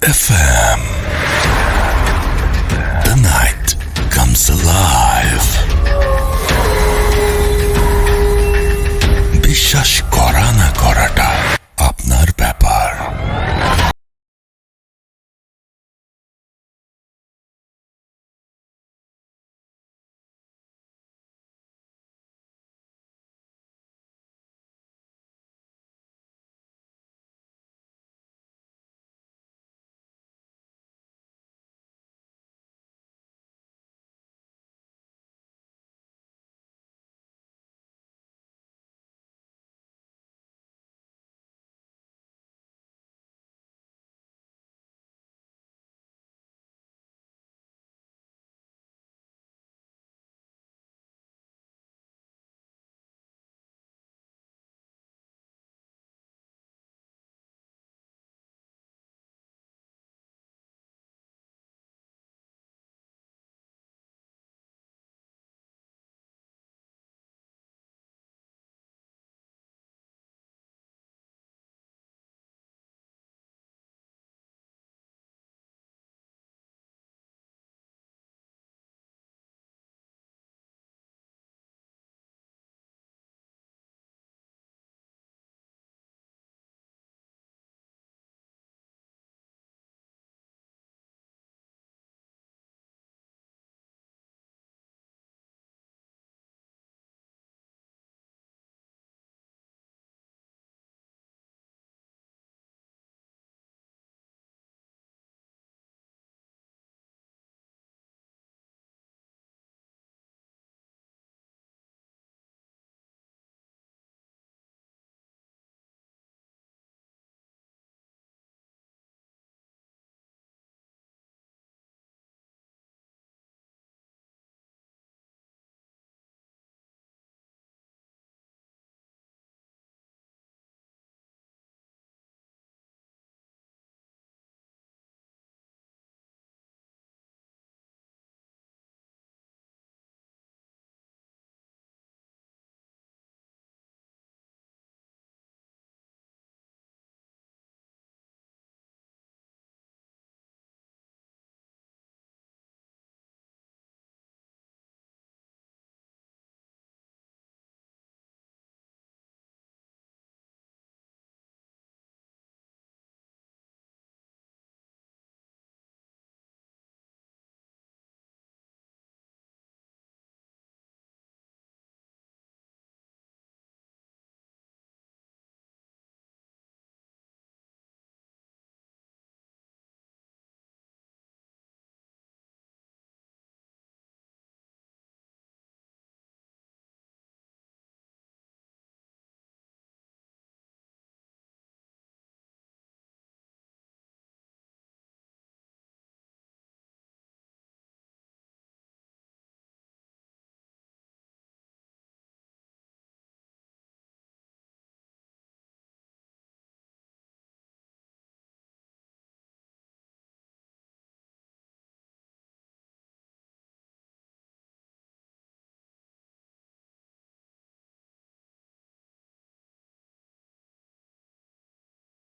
FM. The night comes alive. বিশ্বাস করা না করাটা আপনার ব্যাপার।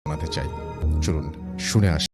শোনাতে চাই, চলুন শুনে আসি।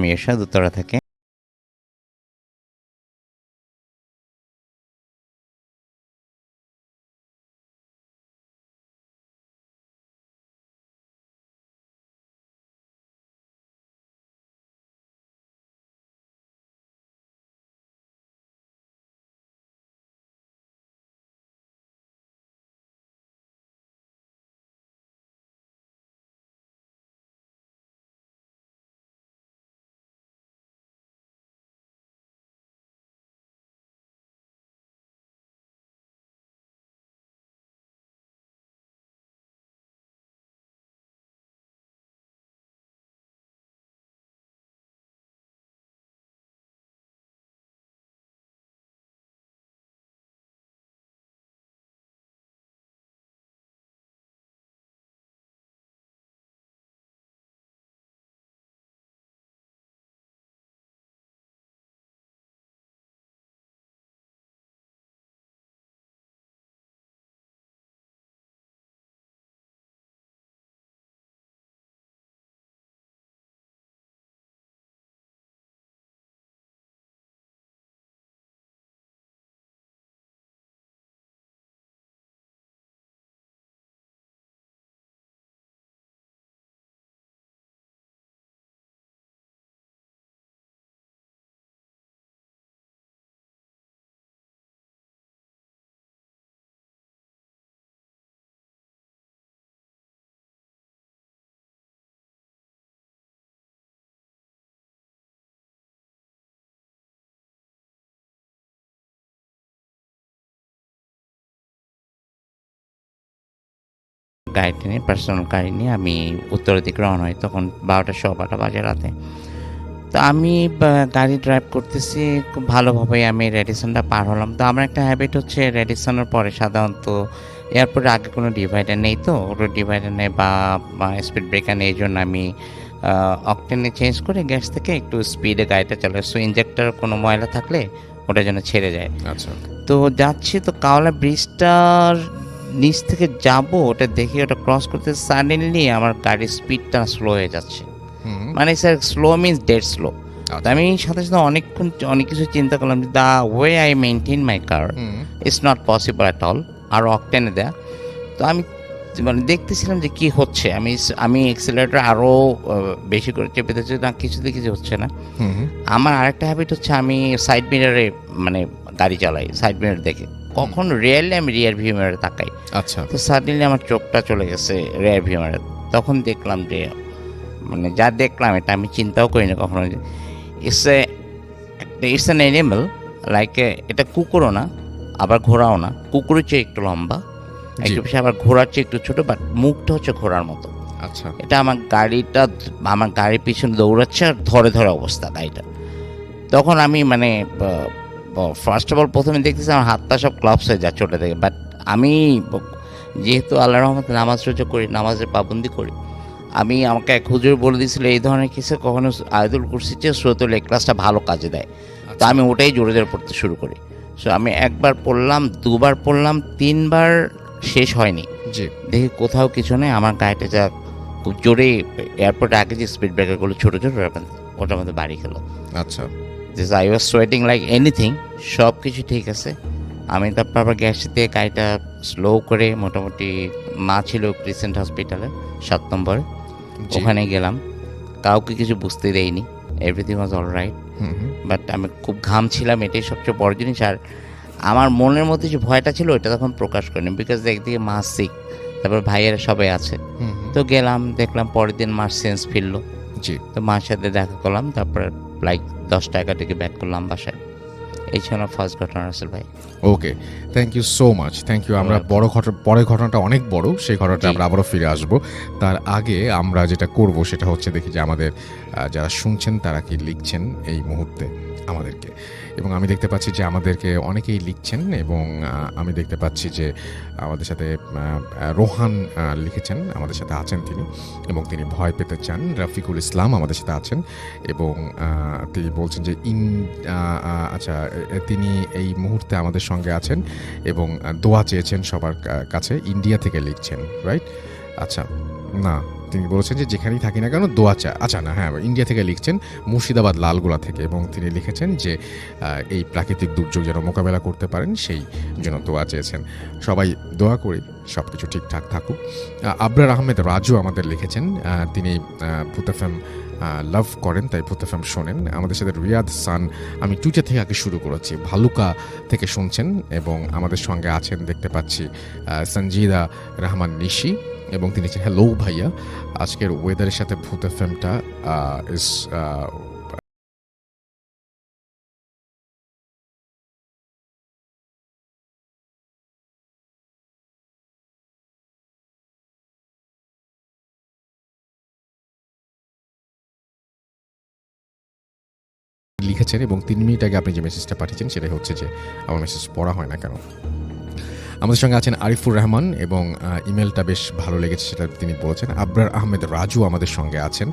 আমি এরশাদ উত্তরা থেকে। গাড়ি নিয়ে, পার্সোনাল গাড়ি নিয়ে আমি উত্তরের দিকে রওনা হই। তখন 12টা বাজে রাতে। তো আমি গাড়ি ড্রাইভ করতেছি খুব ভালোভাবেই। আমি রেডিসনটা পার হলাম। তো আমার একটা হ্যাবিট হচ্ছে রেডিসনের পরে সাধারণত এয়ারপোর্টের আগে কোনো ডিভাইডার নেই, তো ওটা ডিভাইডার নেই বা স্পিড ব্রেকার নেই, এই জন্য আমি অকটেনে চেঞ্জ করে গ্যাস থেকে একটু স্পিডে গাড়িটা চালাই। সো ইঞ্জেক্টর কোনো ময়লা থাকলে ওটা যেন ছেড়ে যায়। আচ্ছা, তো যাচ্ছি, তো কাওলা ব্রিজটার নিচ থেকে যাব, ওটা দেখি ওটা ক্রস করতে সাডেনলি আমার গাড়ির স্পিডটা স্লো হয়ে যাচ্ছে। মানে sir slow means dead slow. তো আমি সাথে সাথে অনেক কিছু চিন্তা করলাম, the way I maintain my car it's not possible at all আর অকটেনে দেয়া। তো আমি মানে দেখতেছিলাম যে কি হচ্ছে। আমি এক্সেলারেটর আরও বেশি করে চেপে দিচ্ছি, না কিছুতে কিছু হচ্ছে না। আমার আরেকটা হ্যাবিট হচ্ছে আমি সাইড মিরারে মানে গাড়ি চালাই, সাইড মিরার দেখে। কখন রিয়েলি আমি রিয়ার ভিউ মিরারে তাকাই। আচ্ছা, তো সাডেনলি আমার চোখটা চলে গেছে রিয়ার ভিউ মিরারে। তখন দেখলাম যে মানে যা দেখলাম এটা আমি চিন্তাও করিনি কখনো। ইটস অ্যান অ্যানিমেল, লাইক এটা কুকুরও না আবার ঘোড়াও না, কুকুরের চেয়ে একটু লম্বা, একটু বেশি, আবার ঘোড়ার চেয়ে একটু ছোটো, বাট মুখটা হচ্ছে ঘোড়ার মতো। আচ্ছা, এটা আমার গাড়ির পিছনে দৌড়াচ্ছে আর ধরে অবস্থা গাড়িটা। তখন আমি মানে ফার্স্ট অফ অল প্রথমে দেখতেছি আমার হাতটা সব ক্লাবস হয়ে যাচ্ছে ওটা থেকে। বাট আমি যেহেতু আল্লাহ রহমতে নামাজ রোজা করি, নামাজের পাবন্দি করি, আমাকে এক হুজুর বলে দিয়েছিল এই ধরনের কিছু কখনো আয়াতুল কুরসির চেয়ে সূরাতুল ইখলাসটা ভালো কাজে দেয়। তো আমি ওটাই জোরে জোরে পড়তে শুরু করি। সো আমি একবার পড়লাম, দুবার পড়লাম, 3বার শেষ হয়নি। দেখি কোথাও কিছু নেই। আমার গাড়িটা যা খুব জোরে এয়ারপোর্টে আগে যে স্পিড ব্রেকারগুলো ছোটো ওটার মধ্যে বাড়ি খেলো। আচ্ছা, I was sweating like anything. সব কিছু ঠিক আছে। আমি তারপর আবার গ্যাস দিয়ে গাড়িটা স্লো করে মোটামুটি মা ছিল ক্রিসেন্ট হসপিটালে 7 নম্বরে, ওখানে গেলাম। কাউকে কিছু বুঝতে দেয়নি, everything was all right. But আমি খুব ঘামছিলাম, এটাই সবচেয়ে বড় জিনিস। আর আমার মনের মধ্যে যে ভয়টা ছিল ওইটা তখন প্রকাশ করিনি, বিকজ একদিকে মা সিক, তারপর ভাইয়েরা সবাই আছে। তো গেলাম, দেখলাম পরের দিন মার সেন্স ফিরলো। তো মার সাথে দেখা করলাম, তারপর লাইক 10টা থেকে ব্যাক করলাম বাসায়। এই ছিল ফার্স্ট ঘটনা রাসেল ভাই। Okay, thank you so much, thank you. আমরা পরের ঘটনাটা অনেক বড়, সেই ঘটনাটা আমরা আবারও ফিরে আসবো। তার আগে আমরা যেটা করব সেটা হচ্ছে দেখি যে আমাদের যারা শুনছেন তারা কি লিখছেন এই মুহূর্তে আমাদেরকে। এবং আমি দেখতে পাচ্ছি যে আমাদেরকে অনেকেই লিখছেন, এবং আমি দেখতে পাচ্ছি যে আমাদের সাথে রোহান লিখেছেন, আমাদের সাথে আছেন তিনি, এবং তিনি ভয় পেতে চান। রফিকুল ইসলাম আমাদের সাথে আছেন, এবং তিনি বলছেন যে আচ্ছা, তিনি এই মুহূর্তে আমাদের সঙ্গে আছেন এবং দোয়া চেয়েছেন সবার কাছে। ইন্ডিয়া থেকে লিখছেন, রাইট? আচ্ছা, না তিনি বলেছেন যে যেখানেই থাকি না কেন দোয়া আচ্ছা না হ্যাঁ ইন্ডিয়া থেকে লিখছেন, মুর্শিদাবাদ লালগোলা থেকে, এবং তিনি লিখেছেন যে এই প্রাকৃতিক দুর্যোগ যেন মোকাবেলা করতে পারেন সেই জন্য দোয়া চেয়েছেন। সবাই দোয়া করি সব কিছু ঠিকঠাক থাকুক। আবরার আহমেদ রাজু আমাদের লিখেছেন, তিনি ভূত এফএম লাভ করেন, তাই ভূত এফএম শোনেন। আমাদের সাথে রিয়াদ সান, আমি টুইটার থেকে আগে শুরু করেছি, ভালুকা থেকে শুনছেন এবং আমাদের সঙ্গে আছেন দেখতে পাচ্ছি সঞ্জিদা রহমান নিশি, এবং তিনি হ্যালো ভাইয়া, আজকের ওয়েদারের সাথে ভূত এফএমটা ইস লিখেছেন, এবং 3 মিনিট আগে আপনি যে মেসেজটা পাঠিয়েছেন সেটাই হচ্ছে যে আমার মেসেজ পড়া হয় না কেন। আমাদের সঙ্গে আছেন আরিফুর রহমান, এবং ইমেলটা বেশ ভালো লেগেছে সেটা তিনি বলেছেন। আবরার আহমেদ রাজু আমাদের সঙ্গে আছেন,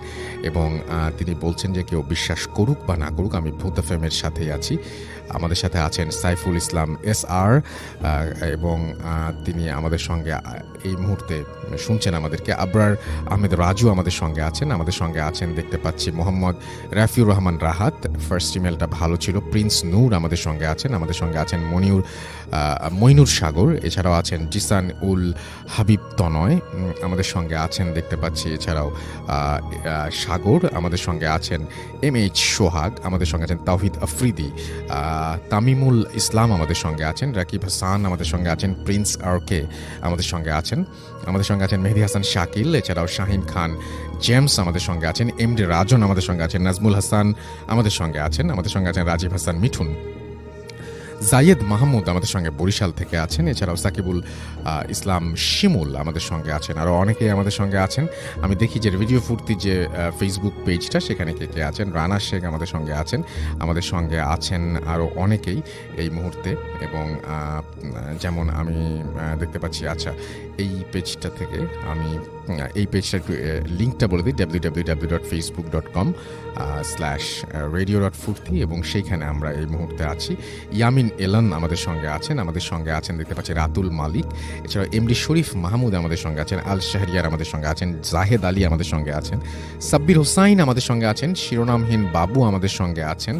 এবং তিনি বলছেন যে কেউ বিশ্বাস করুক বা না করুক আমি ভূত এফএমের সাথেই আছি। আমাদের সাথে আছেন সাইফুল ইসলাম SR, এবং তিনি আমাদের সঙ্গে এই মুহূর্তে শুনছেন আমাদেরকে। আবরার আহমেদ রাজু আমাদের সঙ্গে আছেন। আমাদের সঙ্গে আছেন দেখতে পাচ্ছি মোহাম্মদ রাফিউর রহমান রাহাত, ফার্স্ট ইমেলটা ভালো ছিল। প্রিন্স নূর আমাদের সঙ্গে আছেন। আমাদের সঙ্গে আছেন মইনুর সাগর, এছাড়াও আছেন জিসান উল হাবিব তনয় আমাদের সঙ্গে আছেন দেখতে পাচ্ছি। এছাড়াও সাগর আমাদের সঙ্গে আছেন, MH সোহাগ আমাদের সঙ্গে আছেন, তাওহিদ আফ্রিদি, তামিমুল ইসলাম আমাদের সঙ্গে আছেন, রাকিব হাসান আমাদের সঙ্গে আছেন, প্রিন্স RK আমাদের সঙ্গে আছেন। আমাদের সঙ্গে আছেন মেহেদি হাসান শাকিল, এছাড়াও শাহিন খান জেমস আমাদের সঙ্গে আছেন, MD রাজন আমাদের সঙ্গে আছেন, নাজমুল হাসান আমাদের সঙ্গে আছেন। আমাদের সঙ্গে আছেন রাজীব হাসান মিঠুন, জায়েদ মাহমুদ আমাদের সঙ্গে বরিশাল থেকে আছেন। এছাড়াও সাকিবুল ইসলাম শিমুল আমাদের সঙ্গে আছেন, আরও অনেকেই আমাদের সঙ্গে আছেন। আমি দেখি যে ভিডিও ফুর্তি যে ফেসবুক পেজটা সেখানে কে কে আছেন। রানা শেখ আমাদের সঙ্গে আছেন, আমাদের সঙ্গে আছেন আরও অনেকেই এই মুহূর্তে, এবং যেমন আমি দেখতে পাচ্ছি, আচ্ছা এই পেজটা থেকে আমি এই পেজটা একটু লিঙ্কটা বলে দিই, www.facebook.com/radio.furti, এবং সেইখানে আমরা এই মুহূর্তে আছি। ইয়ামিন এলান আমাদের সঙ্গে আছেন। আমাদের সঙ্গে আছেন দেখতে পাচ্ছি রাতুল মালিক, এছাড়াও MD শরীফ মাহমুদ আমাদের সঙ্গে আছেন, আল শাহরিয়ার আমাদের সঙ্গে আছেন, জাহেদ আলী আমাদের সঙ্গে আছেন, সাব্বির হোসাইন আমাদের সঙ্গে আছেন, শিরোনামহীন বাবু আমাদের সঙ্গে আছেন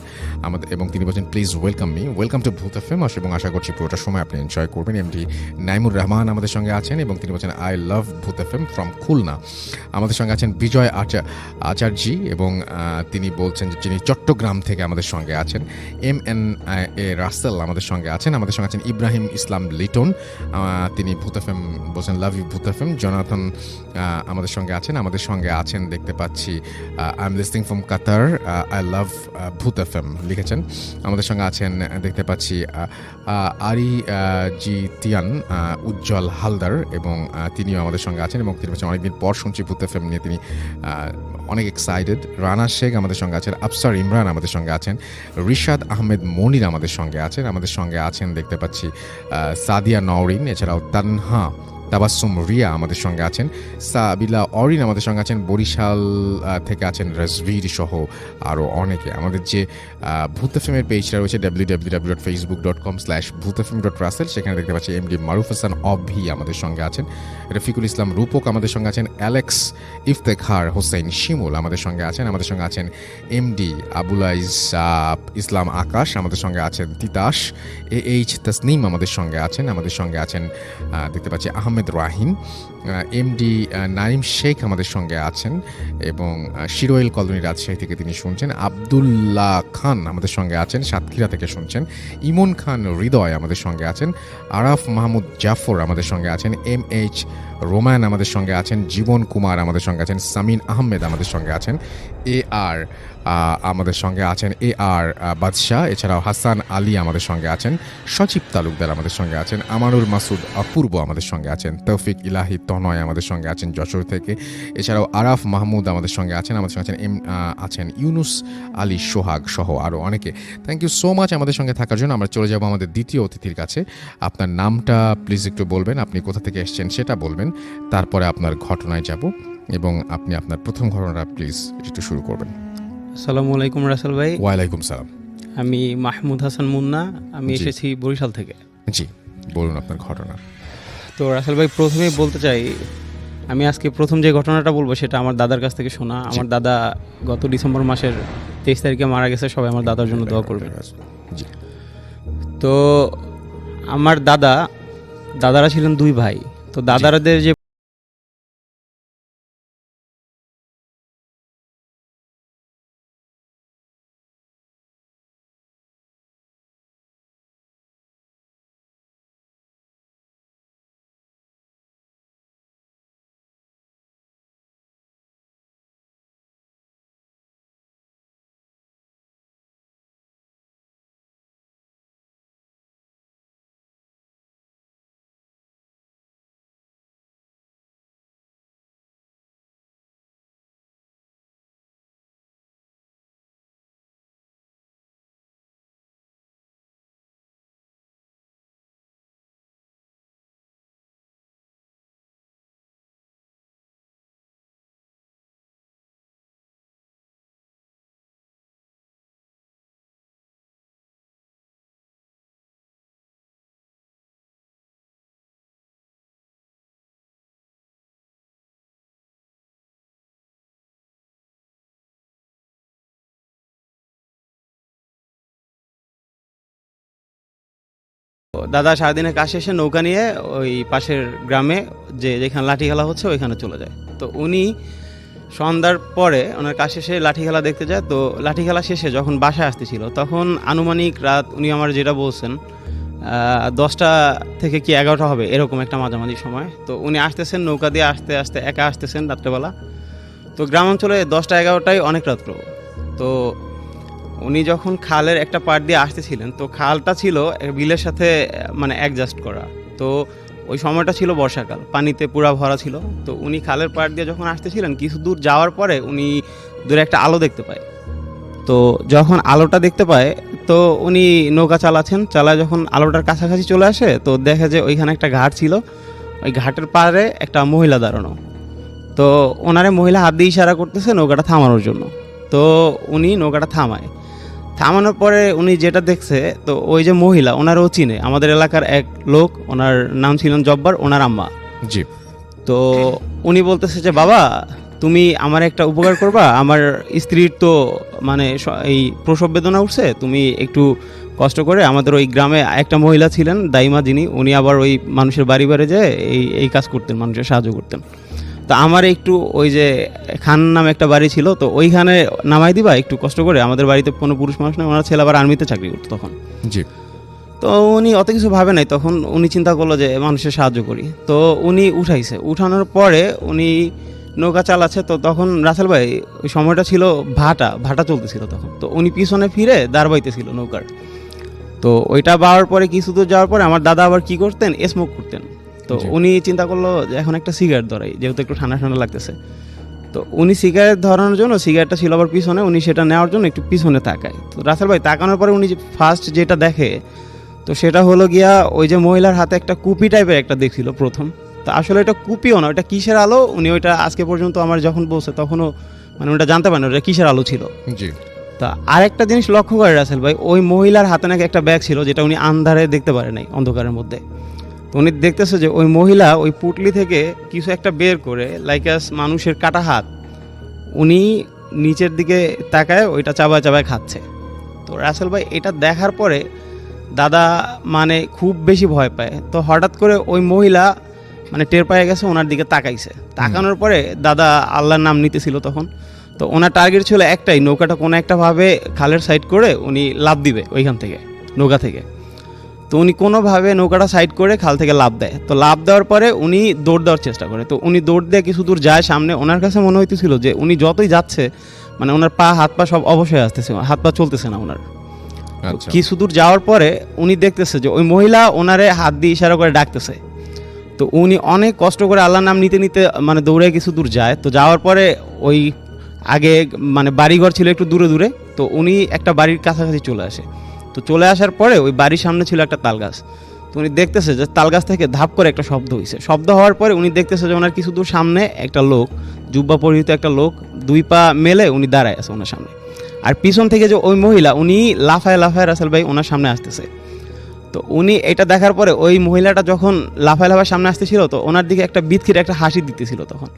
আমাদের, এবং তিনি বলছেন please welcome me, welcome to ভূত এফএম, এবং আশা করছি পুরোটা সময় আপনি এনজয় করবেন। MD নাইমুর রহমান আমাদের সঙ্গে আছেন, এবং তিনি বলছেন আই লাভ ভূত এফএম ফ্রম খুলনা। আমাদের সঙ্গে আছেন বিজয় আচার্যি, এবং তিনি বলছেন যে যিনি চট্টগ্রাম থেকে আমাদের সঙ্গে আছেন। MNA রাসেল আমাদের সঙ্গে আছেন। আমাদের সঙ্গে আছেন ইব্রাহিম ইসলাম লিটন, তিনি ভূত এফএম বলছেন লাভ ইউ ভূত এফএম। জনাথন আমাদের সঙ্গে আছেন। আমাদের সঙ্গে আছেন দেখতে পাচ্ছি I am listening from Qatar, I love ভূত এফএম লিখেছেন। আমাদের সঙ্গে আছেন দেখতে পাচ্ছি আরি জি তিয়ান উজ্জ্বল হালদার, এবং তিনিও আমাদের সঙ্গে আছেন, এবং তিনি বলছেন অনেকদিন পর শুনছি ভূত এফএম নিয়ে, তিনি অনেক এক্সাইটেড। রানা শেখ আমাদের সঙ্গে আছেন, আফসার ইমরান আমাদের সঙ্গে আছেন, রিশাদ আহমেদ মনির আমাদের সঙ্গে আছেন। আমাদের সঙ্গে আছেন দেখতে পাচ্ছি সাদিয়া নওরিন, এছাড়াও তানহা তাবাসসুম রিয়া আমাদের সঙ্গে আছেন, সাবিলা অরিন আমাদের সঙ্গে আছেন, বরিশাল থেকে আছেন রাজভীর সহ আরও অনেকে। আমাদের যে ভূত এফএমের পেজটা রয়েছে www.facebook.com/bhutfm.russell, সেখানে দেখতে পাচ্ছি MD মারুফ হাসান অভি আমাদের সঙ্গে আছেন, রফিকুল ইসলাম রূপক আমাদের সঙ্গে আছেন, অ্যালেক্স ইফতেখার হোসেন শিমুল আমাদের সঙ্গে আছেন। আমাদের সঙ্গে আছেন MD আবুল ইসলাম আকাশ, আমাদের সঙ্গে আছেন তিতাস, AH তাসনিম আমাদের সঙ্গে আছেন। আমাদের সঙ্গে আছেন দেখতে পাচ্ছি আহমেদ রাহিন, MD নাইম শেখ আমাদের সঙ্গে আছেন, এবং শিরোয়েল কলোনি রাজশাহী থেকে তিনি শুনছেন। আবদুল্লাহ খান আমাদের সঙ্গে আছেন, সাতক্ষীরা থেকে শুনছেন। ইমন খান হৃদয় আমাদের সঙ্গে আছেন, আরাফ মাহমুদ জাফর আমাদের সঙ্গে আছেন, MH রোমান আমাদের সঙ্গে আছেন, জীবন কুমার আমাদের সঙ্গে আছেন, সামিন আহমেদ আমাদের সঙ্গে আছেন, AR আমাদের সঙ্গে আছেন, AR বাদশাহ, এছাড়াও হাসান আলী আমাদের সঙ্গে আছেন, সচিব তালুকদার আমাদের সঙ্গে আছেন, আমানুর মাসুদ অপূর্ব আমাদের সঙ্গে আছেন, তৌফিক ইলাহি তনয় আমাদের সঙ্গে আছেন যশোর থেকে, এছাড়াও আরাফ মাহমুদ আমাদের সঙ্গে আছেন। আমাদের সঙ্গে আছেন ইউনুস আলী সোহাগ সহ আরও অনেকে। থ্যাংক ইউ সো মাচ আমাদের সঙ্গে থাকার জন্য। আমরা চলে যাব আমাদের দ্বিতীয় অতিথির কাছে। আপনার নামটা প্লিজ একটু বলবেন, আপনি কোথা থেকে এসেছেন সেটা বলবেন, তারপরে আপনার ঘটনায় যাব, এবং আপনি আপনার প্রথম ঘটনাটা প্লিজ একটু শুরু করবেন। আসসালামু আলাইকুম রাসেল ভাই। ওয়ালাইকুম সালাম। আমি মাহমুদ হাসান মুন্না, আমি এসেছি বরিশাল থেকে। জি, বলুন আপনার ঘটনা। তো রাসেল ভাই, প্রথমেই বলতে চাই আমি আজকে প্রথম যে ঘটনাটা বলবো সেটা আমার দাদার কাছ থেকে শোনা। আমার দাদা গত ডিসেম্বর মাসের 23 তারিখে মারা গেছে। সবাই আমার দাদার জন্য দোয়া করবে। জি তো আমার দাদারা ছিলেন 2 ভাই। তো দাদারাদের যে দাদা সারাদিনের কাজ শেষে নৌকা নিয়ে ওই পাশের গ্রামে যেখানে লাঠি খেলা হচ্ছে ওইখানে চলে যায়। তো উনি সন্ধ্যার পরে ওনার কাজ শেষে লাঠি খেলা দেখতে যায়। তো লাঠি খেলা শেষে যখন বাসায় আসতেছিল তখন আনুমানিক রাত, উনি আমার যেটা বলছেন 10টা থেকে কি 11টা হবে এরকম একটা মাঝামাঝি সময়। তো উনি আসতেছেন নৌকা দিয়ে আস্তে আস্তে একা আসতেছেন রাত্রেবেলা। তো গ্রাম অঞ্চলে 10টা 11টাই অনেক রাত্র। তো উনি যখন খালের একটা পাড় দিয়ে আসতেছিলেন, তো খালটা ছিল বিলের সাথে মানে অ্যাডজাস্ট করা। তো ওই সময়টা ছিল বর্ষাকাল, পানিতে পুরা ভরা ছিল। তো উনি খালের পাড় দিয়ে যখন আসতেছিলেন, কিছু দূর যাওয়ার পরে উনি দূরে একটা আলো দেখতে পায়। তো যখন আলোটা দেখতে পায়, তো উনি নৌকা চালায় যখন আলোটার কাছাকাছি চলে আসে, তো দেখে যে ওইখানে একটা ঘাট ছিল। ওই ঘাটের পাড়ে একটা মহিলা দাঁড়ানো। তো ওনারে মহিলা হাত দিয়ে ইশারা করতেছে নৌকাটা থামানোর জন্য। তো উনি নৌকাটা থামানোর পরে উনি যেটা দেখছে, তো ওই যে মহিলা ওনারও চিনে, আমাদের এলাকার এক লোক, ওনার নাম ছিলেন জব্বার, ওনার আম্মা। জি তো উনি বলতেছে যে বাবা, তুমি আমার একটা উপকার করবা, আমার স্ত্রীর তো মানে এই প্রসব বেদনা উঠছে, তুমি একটু কষ্ট করে, আমাদের ওই গ্রামে একটা মহিলা ছিলেন দাইমা, যিনি উনি আবার ওই মানুষের বাড়ি বাড়ি যেয়ে এই কাজ করতেন, মানুষের সাহায্য করতেন। তো আমার একটু ওই যে খান নামে একটা বাড়ি ছিল, তো ওইখানে নামাই দিবা একটু কষ্ট করে, আমাদের বাড়িতে কোনো পুরুষ মানুষ নেই, ওনার ছেলে আবার আর্মিতে চাকরি করতো তখন। জি তো উনি অত কিছু ভাবে নাই, তখন উনি চিন্তা করলো যে মানুষের সাহায্য করি। তো উনি উঠানোর পরে উনি নৌকা চালাচ্ছে। তো তখন রাসেল ভাই ওই সময়টা ছিল ভাটা চলতেছিল তখন। তো উনি পিছনে ফিরে দাঁড় বাইতেছিল নৌকার। তো ওইটা বাওয়ার পরে কিছু দূর যাওয়ার পরে আমার দাদা আবার কি করতেন, স্মোক করতেন। তো উনি চিন্তা করলো যে এখন একটা সিগারেট ধরাই, যেহেতু একটু ঠান্ডা ঠান্ডা লাগতেছে। তো উনি সিগারেট ধরানোর জন্য, সিগারেটটা ছিল আবার পিছনে, উনি সেটা নেওয়ার জন্য একটু পিছনে তাকায়। তো রাসেল ভাই তাকানোর পরে উনি ফার্স্ট যেটা দেখে, তো সেটা হলো গিয়া ওই যে মহিলার হাতে একটা কুপি টাইপের একটা দেখছিল প্রথম। তো আসলে এটা কুপিও না, ওটা কিসের আলো উনি ওইটা আজকে পর্যন্ত আমার যখন বলছে তখনও মানে ওটা জানতে পারেন ওটা কিসের আলো ছিল। জি তা আরেকটা জিনিস লক্ষ্য করে রাসেল ভাই, ওই মহিলার হাতে নাকি একটা ব্যাগ ছিল যেটা উনি আন্ধারে দেখতে পারে নাই, অন্ধকারের মধ্যে। তো উনি দেখতেছে যে ওই মহিলা ওই পুটলি থেকে কিছু একটা বের করে, লাইকাস মানুষের কাটা হাত, উনি নিচের দিকে তাকায় ওইটা চাবায় খাচ্ছে। তো রাসেল ভাই এটা দেখার পরে দাদা মানে খুব বেশি ভয় পায়। তো হঠাৎ করে ওই মহিলা মানে টের পেয়ে গেছে, ওনার দিকে তাকাইছে। তাকানোর পরে দাদা আল্লাহর নাম নিতেছিল তখন। তো ওনার টার্গেট ছিল একটাই, নৌকাটা কোনো একটা ভাবে খালের সাইড করে উনি লাফ দিবে ওইখান থেকে, নৌকা থেকে। তো উনি কোনোভাবে নৌকাটা সাইড করে খাল থেকে লাফ দেয়। তো লাফ দেওয়ার পরে উনি দৌড় দেওয়ার চেষ্টা করে। তো উনি দৌড় দিয়ে কিছু দূর যায় সামনে, ওনার কাছে মনে হইতেছিল যে উনি যতই যাচ্ছে মানে ওনার হাত পা সব অবশ্যই আসতেছে, হাত পা চলতেছে না ওনার। আচ্ছা কিছু দূর যাওয়ার পরে উনি দেখতেছে যে ওই মহিলা ওনারে হাত দিয়ে ইশারা করে ডাকতেছে। তো উনি অনেক কষ্ট করে আল্লাহর নাম নিতে নিতে মানে দৌড়ে কিছু দূর যায়। তো যাওয়ার পরে ওই আগে মানে বাড়িঘর ছিল একটু দূরে দূরে, তো উনি একটা বাড়ির কাছাকাছি চলে আসে। তো চলে আসার পরে ওই বাড়ির সামনে ছিল একটা তাল গাছ। তো উনি দেখতেছে যে তাল গাছ থেকে ধাপ করে একটা শব্দ হয়েছে। শব্দ হওয়ার পরে উনি দেখতেছে যে ওনার কিছু দূর সামনে একটা লোক, জুব্বা পরিহিত একটা লোক, 2 পা মেলে উনি দাঁড়ায় আছে ওনার সামনে। আর পিছন থেকে যে ওই মহিলা, উনি লাফায় রাসেল ভাই ওনার সামনে আসতেছে। তো তো উনি এটা দেখার পরে ওই মহিলাটা যখন লাফায় লাফায় সামনে আসতেছিল, তো ওনার দিকে একটা বিতকির একটা হাসি দিতেছিল তখন।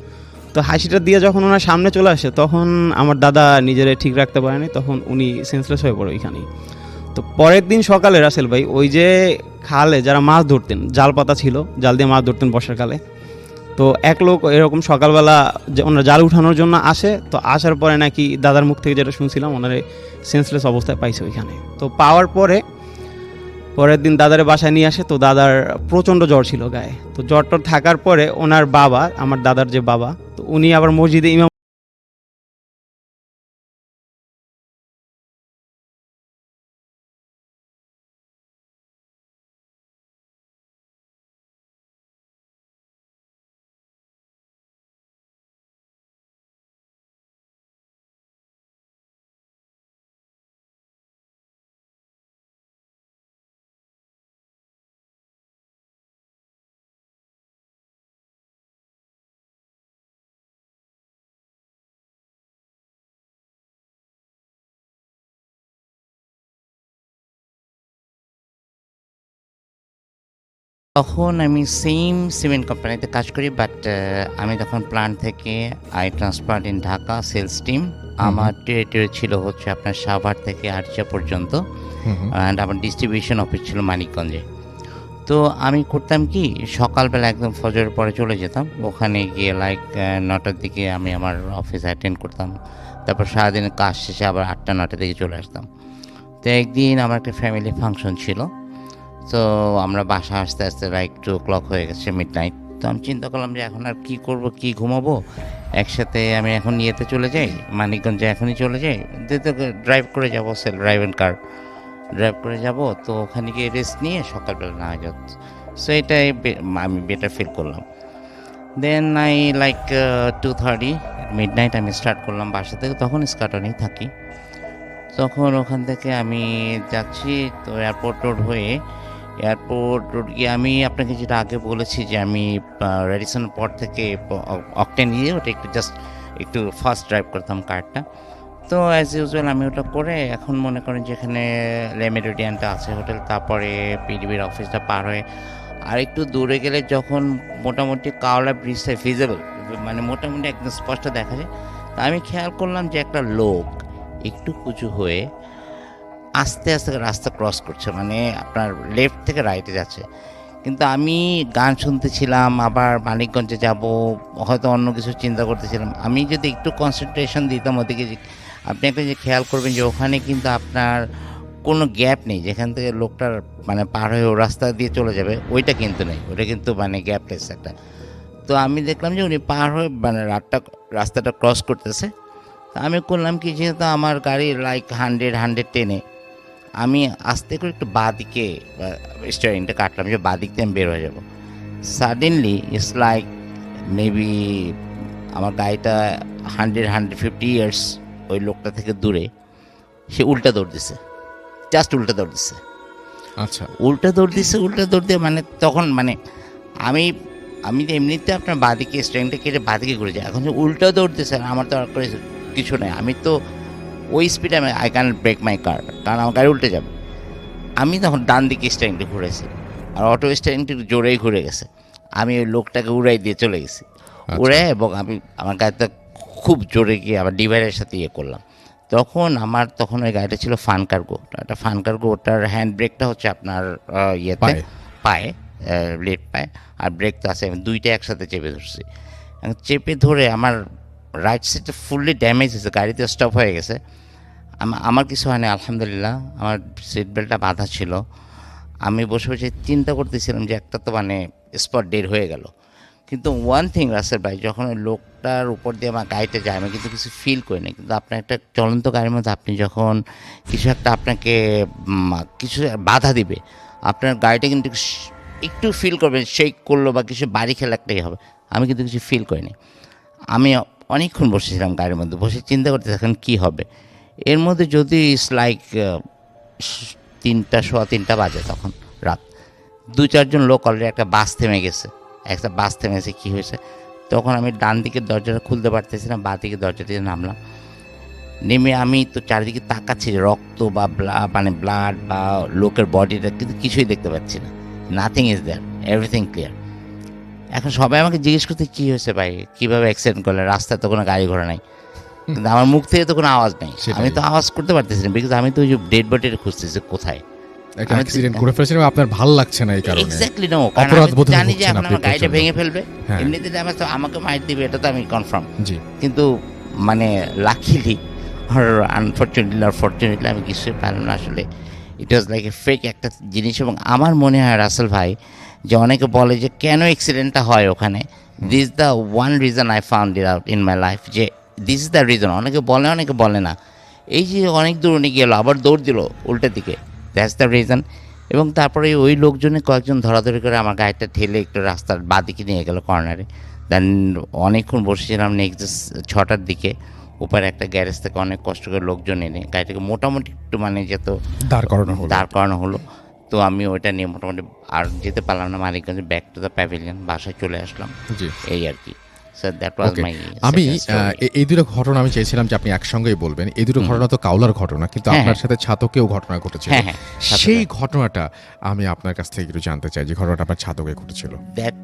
তো হাসিটা দিয়ে যখন ওনার সামনে চলে আসে, তখন আমার দাদা নিজেরে ঠিক রাখতে পারেনি, তখন উনি সেন্সলেস হয়ে পড়ে ওইখানেই। তো পরের দিন সকালে রাসেল ভাই ওই যে খালে যারা মাছ ধরতেন, জাল পাতা ছিল, জাল দিয়ে মাছ ধরতেন বর্ষাকালে, তো এক লোক এরকম সকালবেলা যে ওনার জাল উঠানোর জন্য আসে, তো আসার পরে নাকি দাদার মুখ থেকে যেটা শুনছিলাম, ওনারে সেন্সলেস অবস্থায় পাইছে ওইখানে। তো পাওয়ার পরে পরের দিন দাদারে বাসায় নিয়ে আসে, তো দাদার প্রচণ্ড জ্বর ছিল গায়ে। তো জ্বরটা থাকার পরে ওনার বাবা, আমার দাদার যে বাবা, তো উনি আবার মসজিদে ইমাম। তখন আমি সেম সিমেন্ট কোম্পানিতে কাজ করি, বাট আমি তখন প্ল্যান্ট থেকে I transfer in Dhaka sales team. আমার টেরিটরি ছিল হচ্ছে আপনার সাভার থেকে আরচা পর্যন্ত, অ্যান্ড আমার ডিস্ট্রিবিউশন অফিস ছিল মানিকগঞ্জে। তো আমি করতাম কি, সকালবেলা একদম ফজরের পরে চলে যেতাম, ওখানে গিয়ে লাইক 9টার দিকে আমি আমার অফিস অ্যাটেন্ড করতাম। তারপর সারাদিনের কাজ শেষে আবার 8টা 9টার দিকে চলে আসতাম। তো একদিন আমার একটা ফ্যামিলি ফাংশন ছিল, তো আমরা বাসা আসতে আসতে লাইক 2 o'clock হয়ে গেছে, মিড নাইট। তো আমি চিন্তা করলাম যে এখন আর কী করবো, কী ঘুমাবো, একসাথে আমি এখন ইয়েতে চলে যাই, মানিকগঞ্জে এখনই চলে যাই, তো ড্রাইভ করে যাবো, self drive and car drive করে যাব। তো ওখানে গিয়ে রেস্ট নিয়ে সকালবেলা না যাচ্ছে, সো এটাই আমি বেটার ফিল করলাম। Then I like 2:30 midnight আমি স্টার্ট করলাম বাসা থেকে, তখন স্কাটনেই থাকি। তখন ওখান থেকে আমি যাচ্ছি, তো এয়ারপোর্ট রোড হয়ে, এয়ারপোর্ট রোড গিয়ে আমি আপনাকে যেটা আগে বলেছি যে আমি রেডিসন পর থেকে অকটেন নিয়ে ওটা একটু জাস্ট একটু ফাস্ট ড্রাইভ করতাম কারটা। তো অ্যাজ ইউজুয়াল আমি ওটা করে, এখন মনে করেন যেখানে লেমেরিডিয়ানটা আছে হোটেল, তারপরে পিডিবির অফিসটা পার হয়ে আর একটু দূরে গেলে যখন মোটামুটি কাওলা ব্রিজটা ভিজিবল, মানে মোটামুটি একদম স্পষ্ট দেখা যায়, তা আমি খেয়াল করলাম যে একটা লোক একটু উঁচু হয়ে আস্তে আস্তে রাস্তা ক্রস করছে, মানে আপনার লেফট থেকে রাইটে যাচ্ছে। কিন্তু আমি গান শুনতেছিলাম, আবার মানিকগঞ্জে যাব, হয়তো অন্য কিছু চিন্তা করতেছিলাম। আমি যদি একটু কনসেন্ট্রেশন দিতাম ওদিকে, আপনি একটা যে খেয়াল করবেন যে ওখানে কিন্তু আপনার কোনো গ্যাপ নেই, যেখান থেকে লোকটার মানে পার হয়ে ও রাস্তা দিয়ে চলে যাবে, ওইটা কিন্তু নেই, ওটা কিন্তু মানে গ্যাপলেস একটা। তো আমি দেখলাম যে উনি পার হয়ে মানে রাস্তাটা ক্রস করতেছে। তা আমি করলাম কি, যেহেতু আমার গাড়ি লাইক 100-110-এ, আমি আস্তে করে একটু বাঁ দিকে স্টিয়ারিংটা কাটলাম যে বাঁ দিক দিয়ে আমি বের হয়ে যাবো। সাডেনলি ইটস লাইক মেবি আমার গাড়িটা 100-150 ইয়ার্স ওই লোকটা থেকে দূরে, সে উল্টা দৌড় দিছে, জাস্ট উল্টা দৌড় দিছে। আচ্ছা, উল্টা দৌড় দিয়ে মানে তখন মানে আমি তো এমনিতে আপনার বাঁদিকে স্ট্রেংটা কেটে বাঁদিকে ঘুরে যাই, এখন যে উল্টা দৌড় দিছে, আমার তো আর করে কিছু নেই, আমি তো ওই স্পিডে আমি আই ক্যান ব্রেক মাই কার, কারণ আমার গাড়ি উল্টে যাবে। আমি তখন ডান দিকে স্ট্রেংটা ঘুরেছি, আর অটো স্ট্রেংটা জোরেই ঘুরে গেছে, আমি ওই লোকটাকে উড়াই দিয়ে চলে গেছি। উড়ে এবং আমি আমার গাড়িতে খুব জোরে গিয়ে আবার ডিভাইডের সাথে ইয়ে করলাম। তখন ওই গাড়িটা ছিল ফান কার্গো, একটা ফান কার্গো, ওটার হ্যান্ড ব্রেকটা হচ্ছে আপনার ইয়েতে পায়ে, লেফট পায়ে, আর ব্রেক তো আছে, আমি দুইটা একসাথে চেপে ধরছি। চেপে ধরে আমার রাইট সাইডটা ফুললি ড্যামেজ হয়েছে, গাড়িতে স্টপ হয়ে গেছে। আমার কিছু হয়নি আলহামদুলিল্লাহ, আমার সিট বেল্টটা বাঁধা ছিল। আমি বসে বসে চিন্তা করতেছিলাম যে একটা তো মানে স্পট ডেড হয়ে গেল। কিন্তু ওয়ান থিং রাসেল ভাই, যখন ওই লোকটার উপর দিয়ে আমার গাড়িটা যায়, আমি কিন্তু কিছু ফিল করি না। কিন্তু আপনার একটা চলন্ত গাড়ির মধ্যে আপনি যখন কিছু একটা আপনাকে কিছু বাধা দিবে, আপনার গাড়িটা কিন্তু একটু ফিল করবেন, শেক করলো বা কিছু বাড়ি খেলা একটাই হবে। আমি কিন্তু কিছু ফিল করিনি। আমি অনেকক্ষণ বসেছিলাম গাড়ির মধ্যে, বসে চিন্তা করতে এখন কী হবে। এর মধ্যে যদি ইটস লাইক 3টা বাজে, তখন রাত 2-4জন লোক অলরেডি একটা বাস থেমে গেছে, কী হয়েছে। তখন আমি ডান দিকের দরজাটা খুলতে পারতেছি না, বাঁ দিকের দরজা দিয়ে নামলাম। নেমে আমি তো চারিদিকে তাকাচ্ছি যে রক্ত বা মানে ব্লাড বা লোকের বডিটা, কিন্তু কিছুই দেখতে পাচ্ছি না। Nothing is there, everything clear. এখন সবাই আমাকে জিজ্ঞেস করতে, কী হয়েছে ভাই, কীভাবে অ্যাক্সিডেন্ট করলে, রাস্তায় তো কোনো গাড়ি ঘোড়া নাই, কিন্তু আমার মুখ থেকে তো কোনো আওয়াজ নেই। সেটাই। আমি তো আওয়াজ করতে পারতেছি না, বিকজ আমি তো ওই যে ডেড বডিটা খুঁজতেছি কোথায়। একটা অ্যাক্সিডেন্ট করে ফেলেছেন এবং আপনার ভাল লাগছে না এই কারণে। এক্স্যাক্টলি নো, কারণ আমি অপরাধ তো বোধে জানি যে ভুগছেন এখন আপনি আমার গাড়িটা প্রচণ্ড। ভেঙে ফেলবে, হ্যাঁ। এমনিতে আমার তো আমাকে মাইর দিবে, এটা তো আমি কনফার্ম। জি। কিন্তু মানে লাকিলি আর আনফর্চুনেটলি আর ফর্চুনেটলি আমি কিছুই পারলাম না আসলে। ইট ওয়াজ লাইক এ ফেক একটা জিনিস। এবং আমার মনে হয় রাসেল ভাই, যে অনেকে বলে যে কেন অ্যাক্সিডেন্টটা হয় ওখানে, this the one reason I found it out in my life, যে দিস ইজ দ্য রিজন। অনেকে বলে, অনেকে বলে না। এই যে অনেক দূর উনি গেল, আবার দৌড় দিল উল্টো দিকে, দ্যাটস দ্য রিজন। এবং তারপরে ওই লোকজনে কয়েকজন ধরাধরি করে আমার গাড়িটা ঠেলে একটু রাস্তার বাঁদিকে নিয়ে গেল কর্নারে। দেন অনেকক্ষণ বসেছিলাম, নেক্সট 6টার দিকে উপরে একটা গ্যারেজ থেকে অনেক কষ্ট করে লোকজন এনে গাড়িটাকে মোটামুটি একটু মানে যেত দাঁড় করানো হলো। তো আমি ওইটা নিয়ে মোটামুটি আর যেতে পারলাম না মালিকগঞ্জে, ব্যাক টু দ্য প্যাভিলিয়ন, বাসায় চলে আসলাম। জি। এই আর কি। স্যার দ্যাট ওয়াজ ওকে। মাই। আমি এই দুটো ঘটনা আমি চাইছিলাম যে আপনি একসঙ্গেই বলবেন। এই দুটো ঘটনা তো কাওলার ঘটনা, কিন্তু হ্যাঁ, আপনার হ্যাঁ। সাথে ছাতকেও ঘটনা ঘটেছিল। হ্যাঁ, হ্যাঁ, ছাতকে। সেই ঘটনাটা আমি আপনার কাছ থেকে একটু জানতে চাই, যে ঘটনাটা আপনার ছাতকে ঘটেছিল। That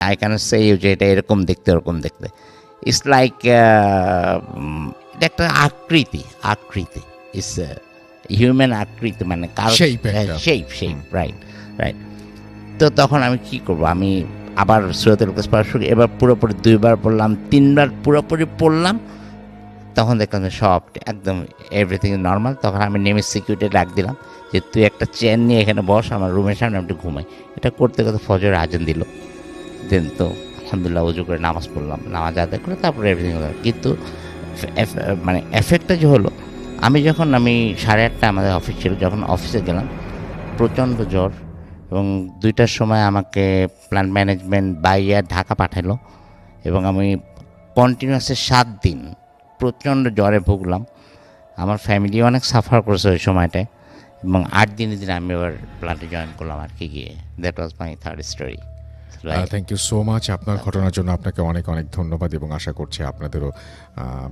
I can say you যে এটা এরকম দেখতে ওরকম দেখতে। ইটস লাইক এটা একটা আকৃতি ইস হিউম্যান আকৃতি, মানে কারো Shape একটা। Shape right right. তো তখন আমি কি করব, আমি আবার সূরাতুল ইখলাস পড়া শুরু, এবার পুরোপুরি 2বার পড়লাম, 3বার পুরোপুরি পড়লাম। তখন দেখলাম যে সব একদম এভরিথিং নর্মাল। তখন আমি নেমে সিকিউরিটি ডাক দিলাম যে তুই একটা চেয়ার নিয়ে এখানে বস আমার রুমের সামনে, আমি একটু ঘুমাই। এটা করতে করতে ফজর আজান দিল। দেন তো আলহামদুলিল্লাহ উজু করে নামাজ পড়লাম, নামাজ আদায় করে তারপরে এভরিথিং হলো। কিন্তু মানে এফেক্টটা যে হলো, আমি 8:30 আমাদের অফিস ছিল, যখন অফিসে গেলাম প্রচণ্ড জ্বর, এবং 2টার সময় আমাকে প্ল্যান্ট ম্যানেজমেন্ট বাইয়া ঢাকা পাঠালো, এবং আমি কন্টিনিউয়াসলি 7 দিন প্রচণ্ড জ্বরে ভুগলাম। আমার ফ্যামিলি অনেক সাফার করেছে ওই সময়টায়, এবং 8 দিনে দিন আমি এবার প্ল্যান্টে জয়েন করলাম আর কি গিয়ে। That was my third story. Thank you so much আপনার ঘটনার জন্য। আপনাকে অনেক অনেক ধন্যবাদ এবং আশা করছি আপনাদেরও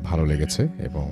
ভালো লেগেছে এবং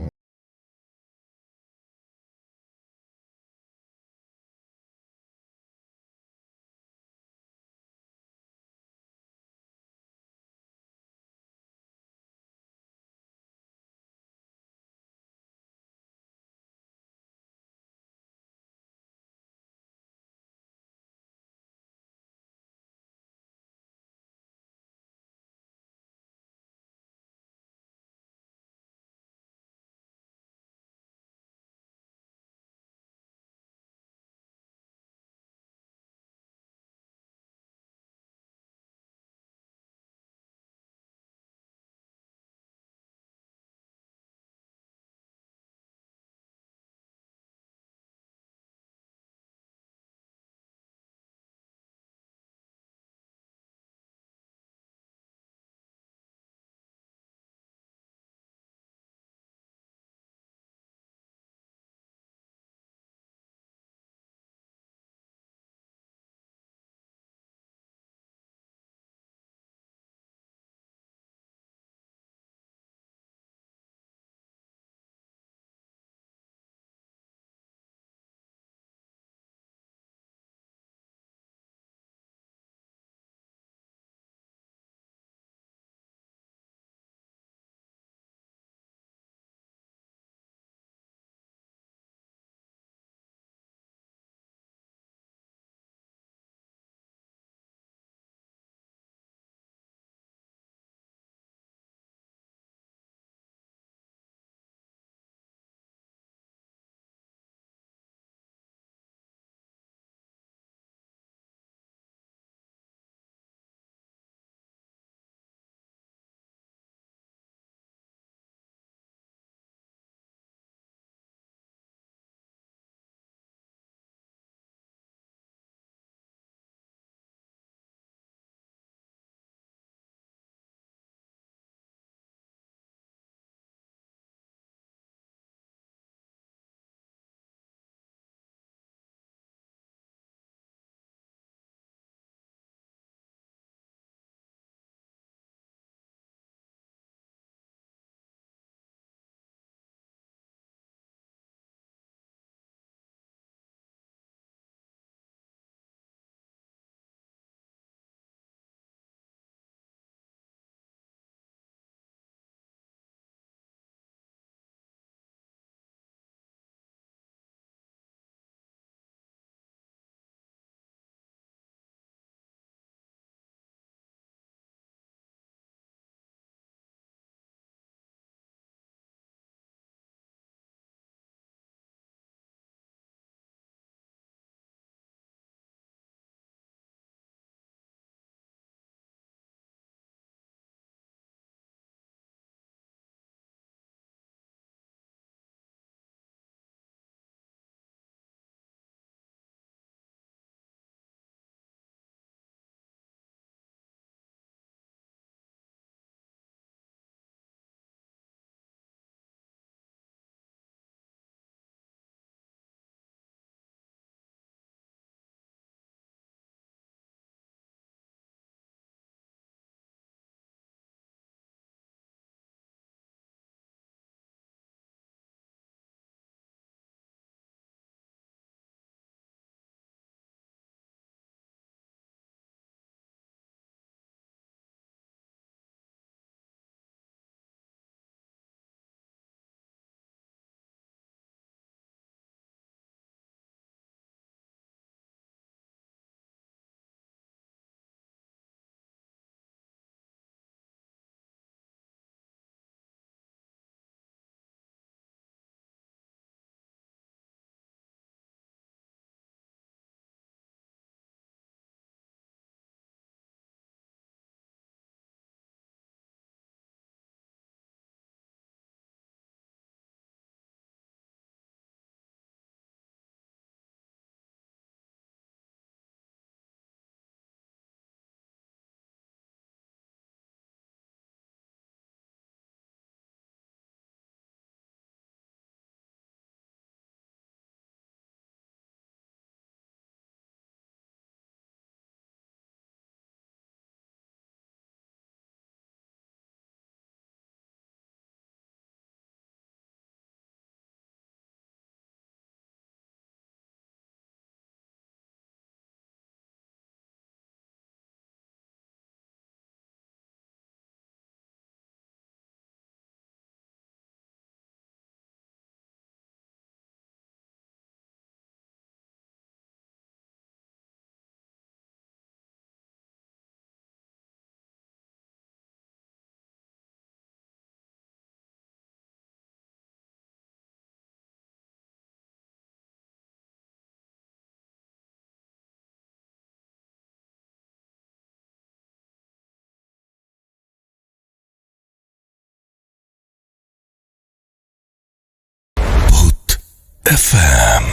FM.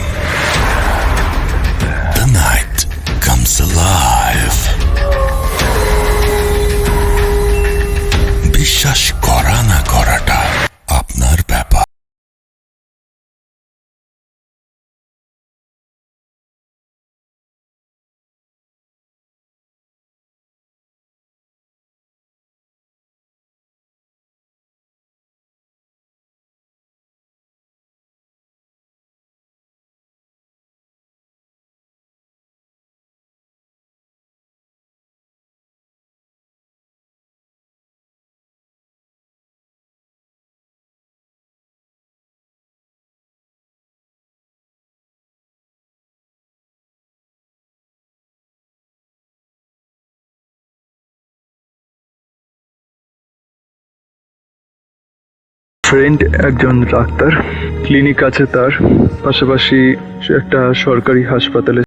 The night comes alive. বিশ্বাস করা না করাটা আপনার ব্যাপার। ফ্রেন্ড একজন ডাক্তার, ক্লিনিক আছে তার, পাশাপাশি সে একটা সরকারি হাসপাতালে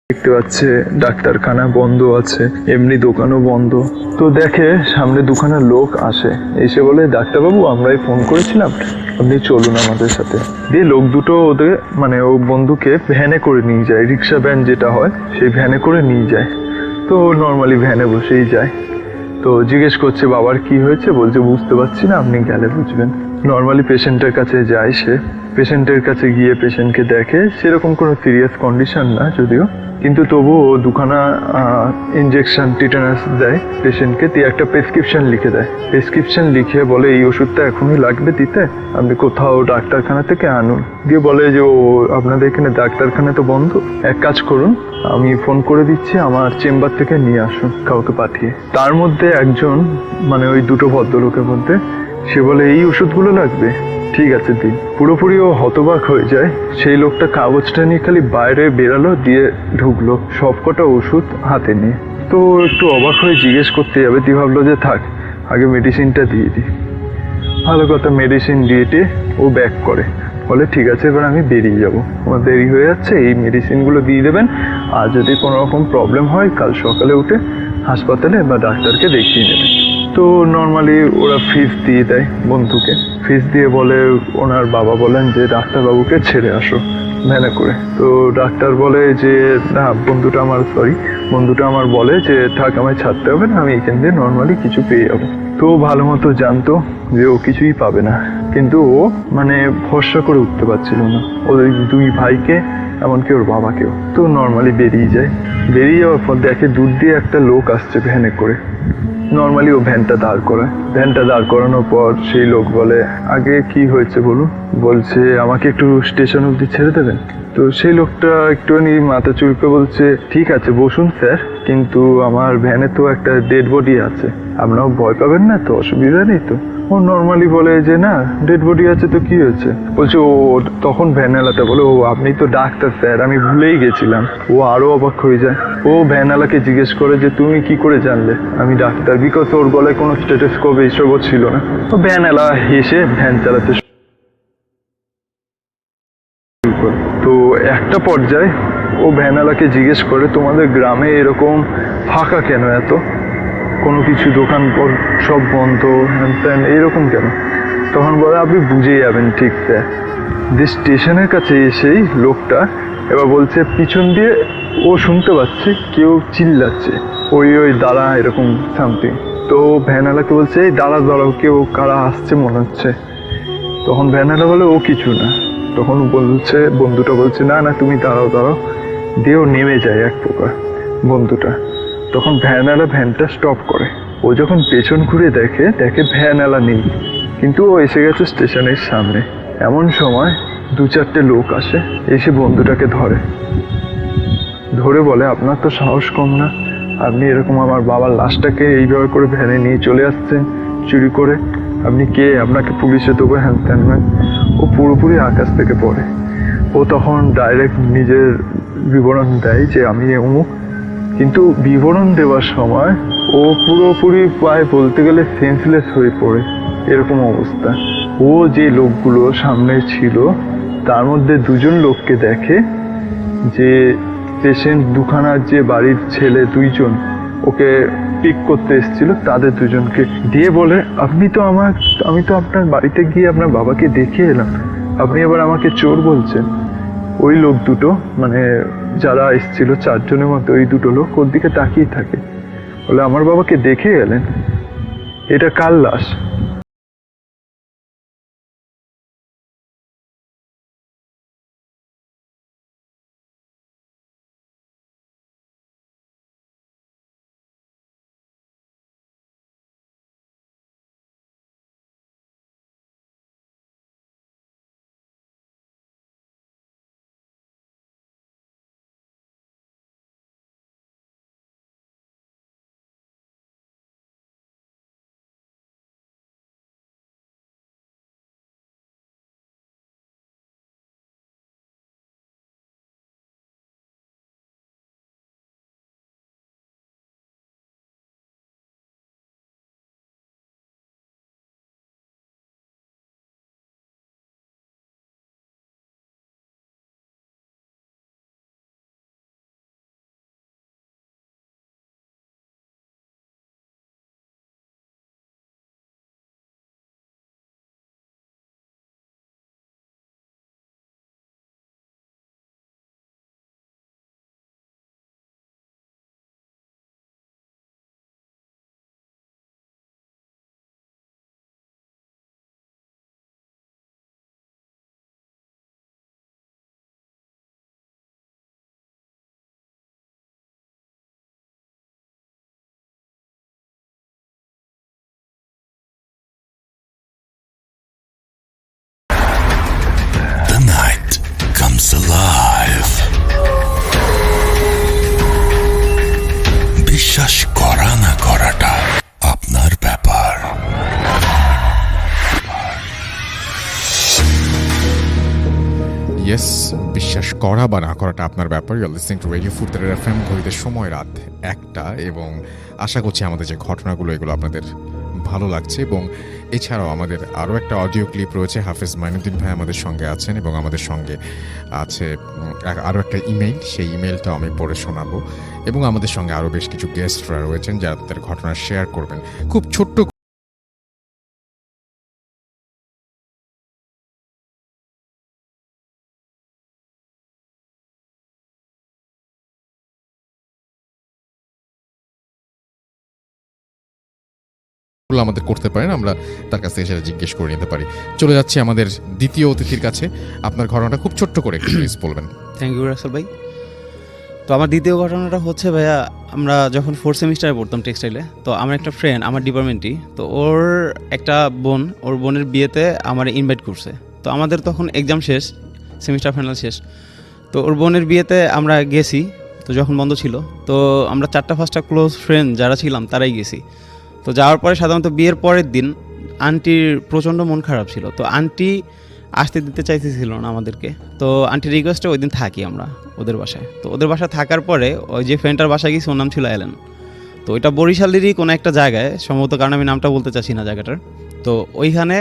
দেখতে পাচ্ছে ডাক্তারখানা বন্ধ আছে, এমনি দোকানও বন্ধ। তো দেখে সামনে দুখানা লোক আসে, এসে বলে ডাক্তারবাবু আমরাই ফোন করেছিলাম, আপনি চলুন আমাদের সাথে। দিয়ে লোক দুটো ওদের মানে ও বন্ধুকে ভ্যানে করে নিয়ে যায়, রিক্সা ভ্যান যেটা হয় সেই ভ্যানে করে নিয়ে যায়। তো নর্মালি ভ্যানে বসেই যায়। তো জিজ্ঞেস করছে বাবার কি হয়েছে, বলছে বুঝতে পারছি না, আপনি গেলে বুঝবেন। নর্মালি পেশেন্টের কাছে যায়, সে পেশেন্টের কাছে গিয়ে পেশেন্টকে দেখে, সেরকম কোনো সিরিয়াস কন্ডিশন না যদিও, কিন্তু তবুও দুখানা ইনজেকশন টিটানাস দেয় পেশেন্টকে, দিয়ে একটা প্রেসক্রিপশন লিখে দেয়। প্রেসক্রিপশন লিখে বলে এই ওষুধটা এখনই লাগবে দিতে, আপনি কোথাও ডাক্তারখানা থেকে আনুন। দিয়ে বলে যে ও আপনাদের এখানে ডাক্তারখানা তো বন্ধ, এক কাজ করুন আমি ফোন করে দিচ্ছি, আমার চেম্বার থেকে নিয়ে আসুন কাউকে পাঠিয়ে। তার মধ্যে একজন মানে ওই দুটো ভদ্রলোকের মধ্যে সে বলে এই ওষুধগুলো লাগবে, ঠিক আছে দিন। পুরোপুরি ও হতবাক হয়ে যায়। সেই লোকটা কাগজটা নিয়ে খালি বাইরে বেরালো, দিয়ে ঢুকলো সবকটা ওষুধ হাতে নিয়ে। তো একটু অবাক হয়ে জিজ্ঞেস করতে যাবে, দিয়ে ভাবলো যে থাক আগে মেডিসিনটা দিয়ে দিই। ভালো কথা, মেডিসিন দিয়ে ও ব্যাক করে, বলে ঠিক আছে এবার আমি বেরিয়ে যাবো, আমার দেরি হয়ে যাচ্ছে, এই মেডিসিনগুলো দিয়ে দেবেন, আর যদি কোনো রকম প্রবলেম হয় কাল সকালে উঠে হাসপাতালে বা ডাক্তারকে দেখিয়ে নেবেন। তো নর্মালি ওরা ফিস দিয়ে দেয় বন্ধুকে, ফিস দিয়ে বলে ওনার বাবা বলেন যে ডাক্তারবাবুকে ছেড়ে আসো ভ্যানে করে। তো ডাক্তার বলে যে না, বন্ধুটা আমার বলে যে থাক আমায় ছাড়তে হবে না, আমি এখান দিয়ে নর্মালি কিছু পেয়ে যাবো। তো ভালো মতো জানতো যে ও কিছুই পাবে না, কিন্তু ও মানে ভরসা করে উঠতে পারছিল না ওই দুই ভাইকে, এমনকি ওর বাবাকেও। তো নর্মালি বেরিয়ে যাওয়ার পর দেখে দূর দিয়ে একটা লোক আসছে ভ্যানে করে। নর্মালি ও ভ্যানটা দাঁড় করায়। ভ্যানটা দাঁড় করানোর পর সেই লোক বলে, আগে কি হয়েছে বলুন। বলছে আমাকে একটু স্টেশন অবধি ছেড়ে দেবেন। তো সেই লোকটা একটুখানি মাথা চুলকে বলছে, ঠিক আছে বসুন স্যার, কিন্তু আমার ভ্যানে তো একটা ডেড বডি আছে, আপনারাও ভয় পাবেন না তো, অসুবিধা নেই তো। ও নর্মালি বলে যে না, ডেড বডি আছে তো কি হয়েছে। বলছে ও, তখন ভ্যানওয়ালাটা বলে, ও আপনি তো ডাক্তার স্যার, আমি ভুলেই গেছিলাম। ও আরো অবাক হয়ে যায়। ও ভ্যানওয়ালাকে জিজ্ঞেস করে যে তুমি কি করে জানলে আমি ডাক্তার, বিকজ ওর গলায় কোনো স্টেথোস্কোপ এইসবও ছিল না। তো ভ্যানওয়ালা হেসে ভ্যান চালাতে শুরু করে। তো একটা পর্যায়ে ও ভ্যানওয়ালাকে জিজ্ঞেস করে, তোমাদের গ্রামে এরকম ফাঁকা কেন, এত কোনো কিছু দোকান সব বন্ধ, হ্যান ত্যান এরকম কেন? তখন বলে, আপনি বুঝে যাবেন ঠিক স্যার। যে স্টেশনের কাছে এসেই লোকটা এবার বলছে, পিছন দিয়ে ও শুনতে পাচ্ছে কেউ চিল্লাচ্ছে, ওই ওই দাঁড়া, এরকম সামথিং। তো ভ্যানওয়ালাকে বলছে, এই দাঁড়া দাঁড়াও, কেউ কারা আসছে মনে হচ্ছে। তখন ভ্যানওয়ালা বলে, ও কিছু না। তখন বলছে, বন্ধুটা বলছে, না না তুমি দাঁড়াও দাঁড়াও, দিয়েও নেমে যায় এক প্রকার বন্ধুটা। তখন ভ্যানওয়ালা ভ্যানটা স্টপ করে। ও যখন পেছন ঘুরে দেখে ভ্যানওয়ালা নেই, কিন্তু ও এসে গেছে স্টেশনের সামনে। এমন সময় 2-4টে লোক আসে, এসে বন্ধুটাকে ধরে বলে, আপনার তো সাহস কম না, আপনি এরকম আমার বাবার লাশটাকে এইভাবে করে ভ্যানে নিয়ে চলে আসছেন চুরি করে, আপনি কে, আপনাকে পুলিশে দেবো, হ্যান ত্যান ম্যান। ও পুরোপুরি আকাশ থেকে পড়ে। ও তখন ডাইরেক্ট নিজের বিবরণ দেয় যে আমি অমুক, কিন্তু বিবরণ দেওয়ার সময় ও পুরোপুরি প্রায় বলতে গেলে সেন্সলেস হয়ে পড়ে, এরকম অবস্থা। ও যে লোকগুলো সামনে ছিল তার মধ্যে 2জন লোককে দেখে, যে পেশেন্ট দুখানার যে বাড়ির ছেলে 2জন ওকে পিক করতে এসেছিল, তাদের 2জনকে দিয়ে বলে, আমি তো আপনার বাড়িতে গিয়ে আপনার বাবাকে দেখে এলাম, আপনি আবার আমাকে চোর বলছেন। ওই লোক দুটো, মানে যারা এসেছিল 4জনের মধ্যে ওই 2টো লোক ওর দিকে তাকিয়ে থাকে, বলে, আমার বাবাকে দেখে গেলেন, এটা কার লাশ? The night comes alive. বিশ্বাস করা না করাটা আপনার ব্যাপার। ইয়েস, বিশ্বাস করা বা না করাটা আপনার ব্যাপার। You are listening to radio Furfura FM. ঘড়িতে সময় রাত 1টা, এবং আশা করছি আমাদের যে ঘটনাগুলো এগুলো আপনাদের ভালো লাগছে। এবং এছাড়াও আমাদের আরও একটা অডিও ক্লিপ রয়েছে। হাফেজ মাইনুদ্দিন ভাই আমাদের সঙ্গে আছেন, এবং আমাদের সঙ্গে আছে আরও একটা ইমেইল, সেই ইমেইলটাও আমি পড়ে শোনাবো। এবং আমাদের সঙ্গে আরও বেশ কিছু গেস্টরা রয়েছেন যারা তাদের ঘটনা শেয়ার করবেন খুব ছোট্ট আমাদের করতে পারেন, আমরা তার কাছে এসে জিজ্ঞেস করে নিতে পারি। চলে যাচ্ছি আমাদের দ্বিতীয় অতিথির কাছে। আপনার ঘটনাটা খুব ছোট্ট করে প্লিজ বলবেন। থ্যাংক ইউ রাসেল ভাই। তো আমার দ্বিতীয় ঘটনাটা হচ্ছে, ভাইয়া আমরা যখন 4th সেমিস্টারে পড়তাম টেক্সটাইলে, তো আমার একটা ফ্রেন্ড আমার ডিপার্টমেন্টই, তো ওর একটা বোন, ওর বোনের বিয়েতে আমার ইনভাইট করছে। তো আমাদের তখন এক্সাম শেষ, সেমিস্টার ফাইনাল শেষ। তো ওর বোনের বিয়েতে আমরা গেছি, তো যখন বন্ধ ছিল, তো আমরা 4-5টা ক্লোজ ফ্রেন্ড যারা ছিলাম তারাই গেছি। তো যাওয়ার পরে সাধারণত বিয়ের পরের দিন আন্টির প্রচণ্ড মন খারাপ ছিল, তো আন্টি আসতে দিতে চাইতেছিল না আমাদেরকে। তো আন্টির রিকোয়েস্টে ওই দিন থাকি আমরা ওদের বাসায়। তো ওদের বাসায় থাকার পরে ওই যে ফ্রেন্ডটার বাসায় গেছি, ওর নাম ছিল অ্যালেন। তো ওইটা বরিশালেরই কোনো একটা জায়গায় সম্ভবত, কারণ আমি নামটা বলতে চাচ্ছি না জায়গাটার। তো ওইখানে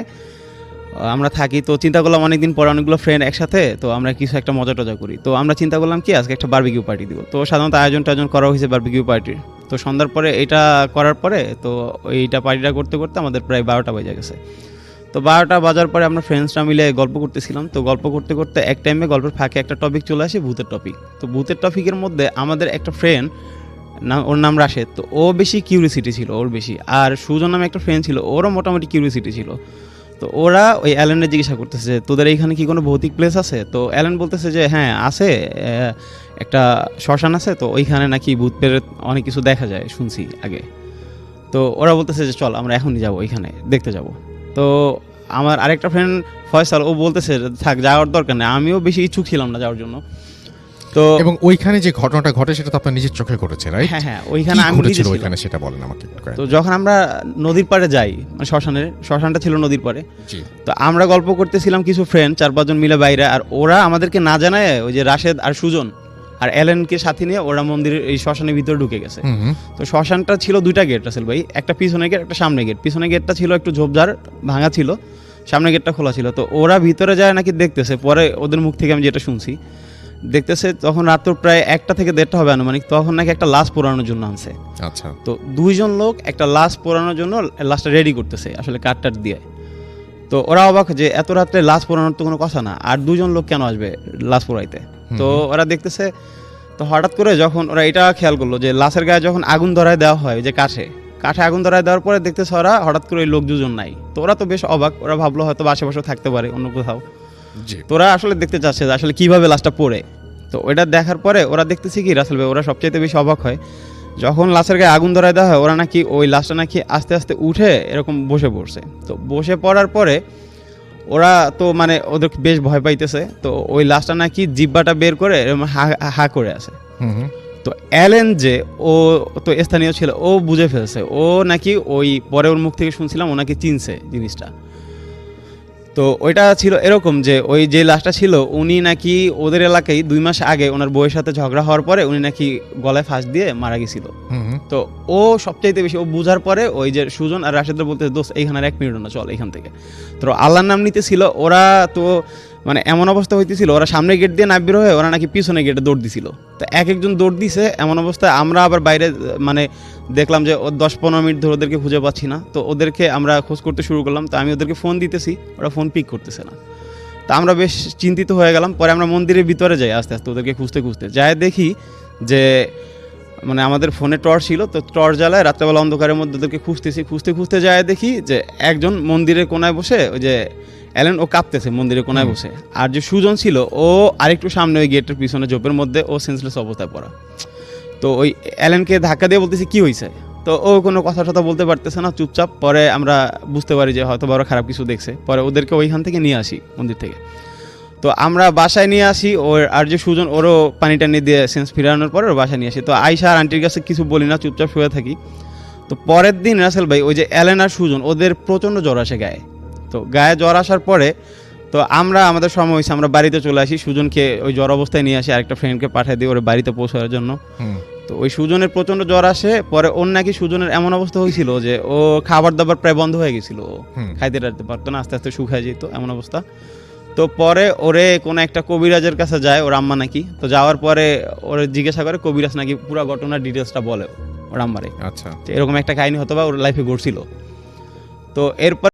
আমরা থাকি। তো চিন্তা করলাম অনেকদিন পরে অনেকগুলো ফ্রেন্ড একসাথে, তো আমরা কিছু একটা মজা টজা করি। তো আমরা চিন্তা করলাম কি আজকে একটা বারবিকিউ পার্টি দিব। তো সাধারণত আয়োজন করা হয়েছে বারবিকিউ পার্টির। তো সন্ধ্যার পরে এটা করার পরে তো এইটা পার্টিটা করতে করতে আমাদের প্রায় 12টা বেজে গেছে। তো 12টা বাজার পরে আমরা ফ্রেন্ডসরা মিলে গল্প করতেছিলাম। তো গল্প করতে করতে এক টাইমে গল্পের ফাঁকে একটা টপিক চলে আসে, ভূতের টপিক। তো ভূতের টপিকের মধ্যে আমাদের একটা ফ্রেন্ড, ওর নাম রাশেদ, তো ও বেশি কিউরিসিটি ছিল ওর বেশি। আর সুজন নামে একটা ফ্রেন্ড ছিল, ওরও মোটামুটি কিউরিসিটি ছিল। তো ওরা ওই অ্যালেনের জিজ্ঞাসা করতেছে যে তোদের এইখানে কি কোনো ভৌতিক প্লেস আছে? তো অ্যালেন বলতেছে যে হ্যাঁ আছে, একটা শ্মশান আছে, তো ওইখানে নাকি ভূত প্রেত অনেক কিছু দেখা যায় শুনছি আগে। তো ওরা বলতেছে যে চল আমরা এখনই যাবো ওইখানে দেখতে যাব। তো আমার আরেকটা ফ্রেন্ড ফয়সাল, ও বলতেছে থাক যাওয়ার দরকার নেই, আমিও বেশি ইচ্ছুক ছিলাম না যাওয়ার জন্য। তো এবং ওইখানে যে ঘটনাটা ঘটে সেটা তো আপনার নিজের চোখে ঘটেছে, রাইট? হ্যাঁ হ্যাঁ, ওইখানে আমি নিজে ঘটেছিল ছিলাম। ওইখানে সেটা বলেন আমাকে একটু। তো যখন আমরা নদীর পাড়ে যাই, মানে শ্মশানটা ছিল নদীর পাড়ে। জি। তো আমরা গল্প করতেছিলাম কিছু ফ্রেন্ড 4-5 জন মিলে বাইরে, আর ওরা আমাদেরকে না জানায় ওই যে রাশেদ আর সুজন আর অ্যালেনকে সাথে নিয়ে ওরা মন্দিরের এই শ্মশানের ভিতরে ঢুকে গেছে। তো শ্মশানটা ছিল 2টা গেট রাসেল ভাই, একটা পিছনে গেট একটা সামনে গেট। পিছনে গেটটা ছিল একটু ঝোপঝাড় ভাঙা ছিল, সামনে গেটটা খোলা ছিল। তো ওরা ভিতরে যায় নাকি দেখতেছে, পরে ওদের মুখ থেকে আমি যেটা শুনছি, দেখতেছে তখন রাত প্রায় 1টা থেকে 1:30 হবে আনুমানিক, তখন নাকি একটা লাশ পোড়ানোর জন্য আনছে। আচ্ছা। তো 2জন লোক একটা লাশ পোড়ানোর জন্য লাশটা রেডি করতেছে আসলে কাঠ দিয়ে। তো ওরা অবাক যে এত রাত্রে লাশ পোড়ানোর তো কোনো কথা না, আর 2জন লোক কেন আসবে লাশ পোড়াইতে? তো ওরা দেখতেছে। তো হঠাৎ করে যখন ওরা এটা খেয়াল করলো যে লাশের গায়ে যখন আগুন ধরায় দেওয়া হয়, যে কাঠে আগুন ধরায় দেওয়ার পরে দেখতেছে ওরা হঠাৎ করে ওই লোক 2জন নাই। তো ওরা তো বেশ অবাক, ওরা ভাবলো হয়তো আশেপাশে থাকতে পারে অন্য কোথাও। জি। তোরা আসলে দেখতে চাচ্ছে যে আসলে কিভাবে লাশটা পড়ে। তো ওইটা দেখার পরে ওরা দেখতেছে কি রাসেল ভাই, ওরা সবচাইতে বেশি অবাক হয় যখন লাশের গায়ে আগুন ধরায় দেওয়া হয়, ওরা নাকি ওই লাশটা নাকি আস্তে আস্তে উঠে এরকম বসে পড়ছে। তো বসে পড়ার পরে ওরা তো মানে ওদের বেশ ভয় পাইতেছে। তো ওই লাশটা নাকি জিব্বাটা বের করে এরকম হা করে আছে। তো অ্যালেন যে ও তো স্থানীয় ছিল, ও বুঝে ফেলছে, ও নাকি ওই পরে ওর মুখ থেকে শুনছিলাম ও নাকি চিনছে জিনিসটা। তো ওইটা ছিল এরকম যে ওই যে লাশটা ছিল উনি নাকি ওদের এলাকায় 2 মাস আগে ওনার বউয়ের সাথে ঝগড়া হওয়ার পরে উনি নাকি গলায় ফাঁস দিয়ে মারা গেছিল। তো ও সবচাইতে বেশি ও বুঝার পরে ওই যে সুজন আর রাশেদরা বলতে দোস্ত এইখানে আর 1 মিনিট না চল এখান থেকে। তো আল্লাহর নাম নিতেছিল ওরা। তো মানে এমন অবস্থা হইতেছিল ওরা সামনে গেট দিয়ে না বের হয়ে ওরা নাকি পিছনে গেটে দৌড় দিছিল। তো একজন দৌড় দিছে, এমন অবস্থায় আমরা আবার বাইরে মানে দেখলাম যে 10-15 মিনিট ধরে ওদেরকে খুঁজে পাচ্ছি না। তো ওদেরকে আমরা খোঁজ করতে শুরু করলাম। তো আমি ওদেরকে ফোন দিতেছি, ওরা ফোন পিক করতেছে না। তো আমরা বেশ চিন্তিত হয়ে গেলাম। পরে আমরা মন্দিরের ভিতরে যাই আস্তে আস্তে ওদেরকে খুঁজতে যাই, দেখি যে মানে আমাদের ফোনে টর্চ ছিল, তো টর্চ জ্বালায় রাত্রেবেলা অন্ধকারের মধ্যে ওদেরকে খুঁজতে যায় দেখি যে একজন মন্দিরের কোনায় বসে, ওই যে অ্যালেন ও কাঁপতেছে মন্দিরের কোনায় বসে। আর যে সুজন ছিল ও আরেকটু সামনে ওই গেটের পিছনে ঝোপের মধ্যে ও সেন্সলেস অবস্থায় পড়া। তো ওই অ্যালেনকে ধাক্কা দিয়ে বলতেছি কি হয়েছে? তো ও কোনো কথা টথা বলতে পারতেছে না, চুপচাপ। পরে আমরা বুঝতে পারি যে হয়তো বড় খারাপ কিছু দেখছে। পরে ওদেরকে ওইখান থেকে নিয়ে আসি মন্দির থেকে। তো আমরা বাসায় নিয়ে আসি, ওর আর যে সুজন ওরও পানি টানি দিয়ে সেন্স ফিরানোর পরে ওর বাসায় নিয়ে আসি। তো আয়শা আর আন্টির কাছে কিছু বলি না, চুপচাপ শুয়ে থাকি। তো পরের দিন রাসেল ভাই ওই যে অ্যালেন আর সুজন ওদের প্রচণ্ড জ্বর আসে গায়ে। তো গায়ে জ্বর আসার পরে তো আমরা আমাদের সময় হয়েছে, আমরা বাড়িতে চলে আসি। সুজনকে ওই জ্বর অবস্থায় নিয়ে আসি, আরেকটা ফ্রেন্ডকে পাঠিয়ে দিই ওর বাড়িতে পৌঁছানোর জন্য। তো ওই সুজনের প্রচণ্ড জ্বর আসে। পরে ওর নাকি সুজনের এমন অবস্থা হয়েছিল যে ও খাবার দাবার প্রায় বন্ধ হয়ে গেছিল, ও খাইতে টাইতে পারতো না, আস্তে আস্তে শুকায় যেত এমন অবস্থা। তো পরে ওরে কোনো একটা কবিরাজের কাছে যায় ওর আম্মা নাকি। তো যাওয়ার পরে ওরে জিজ্ঞাসা করে, কবিরাজ নাকি পুরো ঘটনার ডিটেলসটা বলে ওর আম্মারে। আচ্ছা। এরকম একটা কাহিনী হতো বা ওর লাইফে ঘটছিল। তো এরপর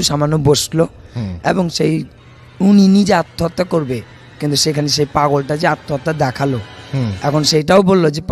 একটু সামান্য বসলো হুম। এবং সেই উনি নিজে আত্মহত্যা করবে, কিন্তু সেখানে সেই পাগলটা যে আত্মহত্যা দেখালো, হুম। এখন সেইটাও বললো যে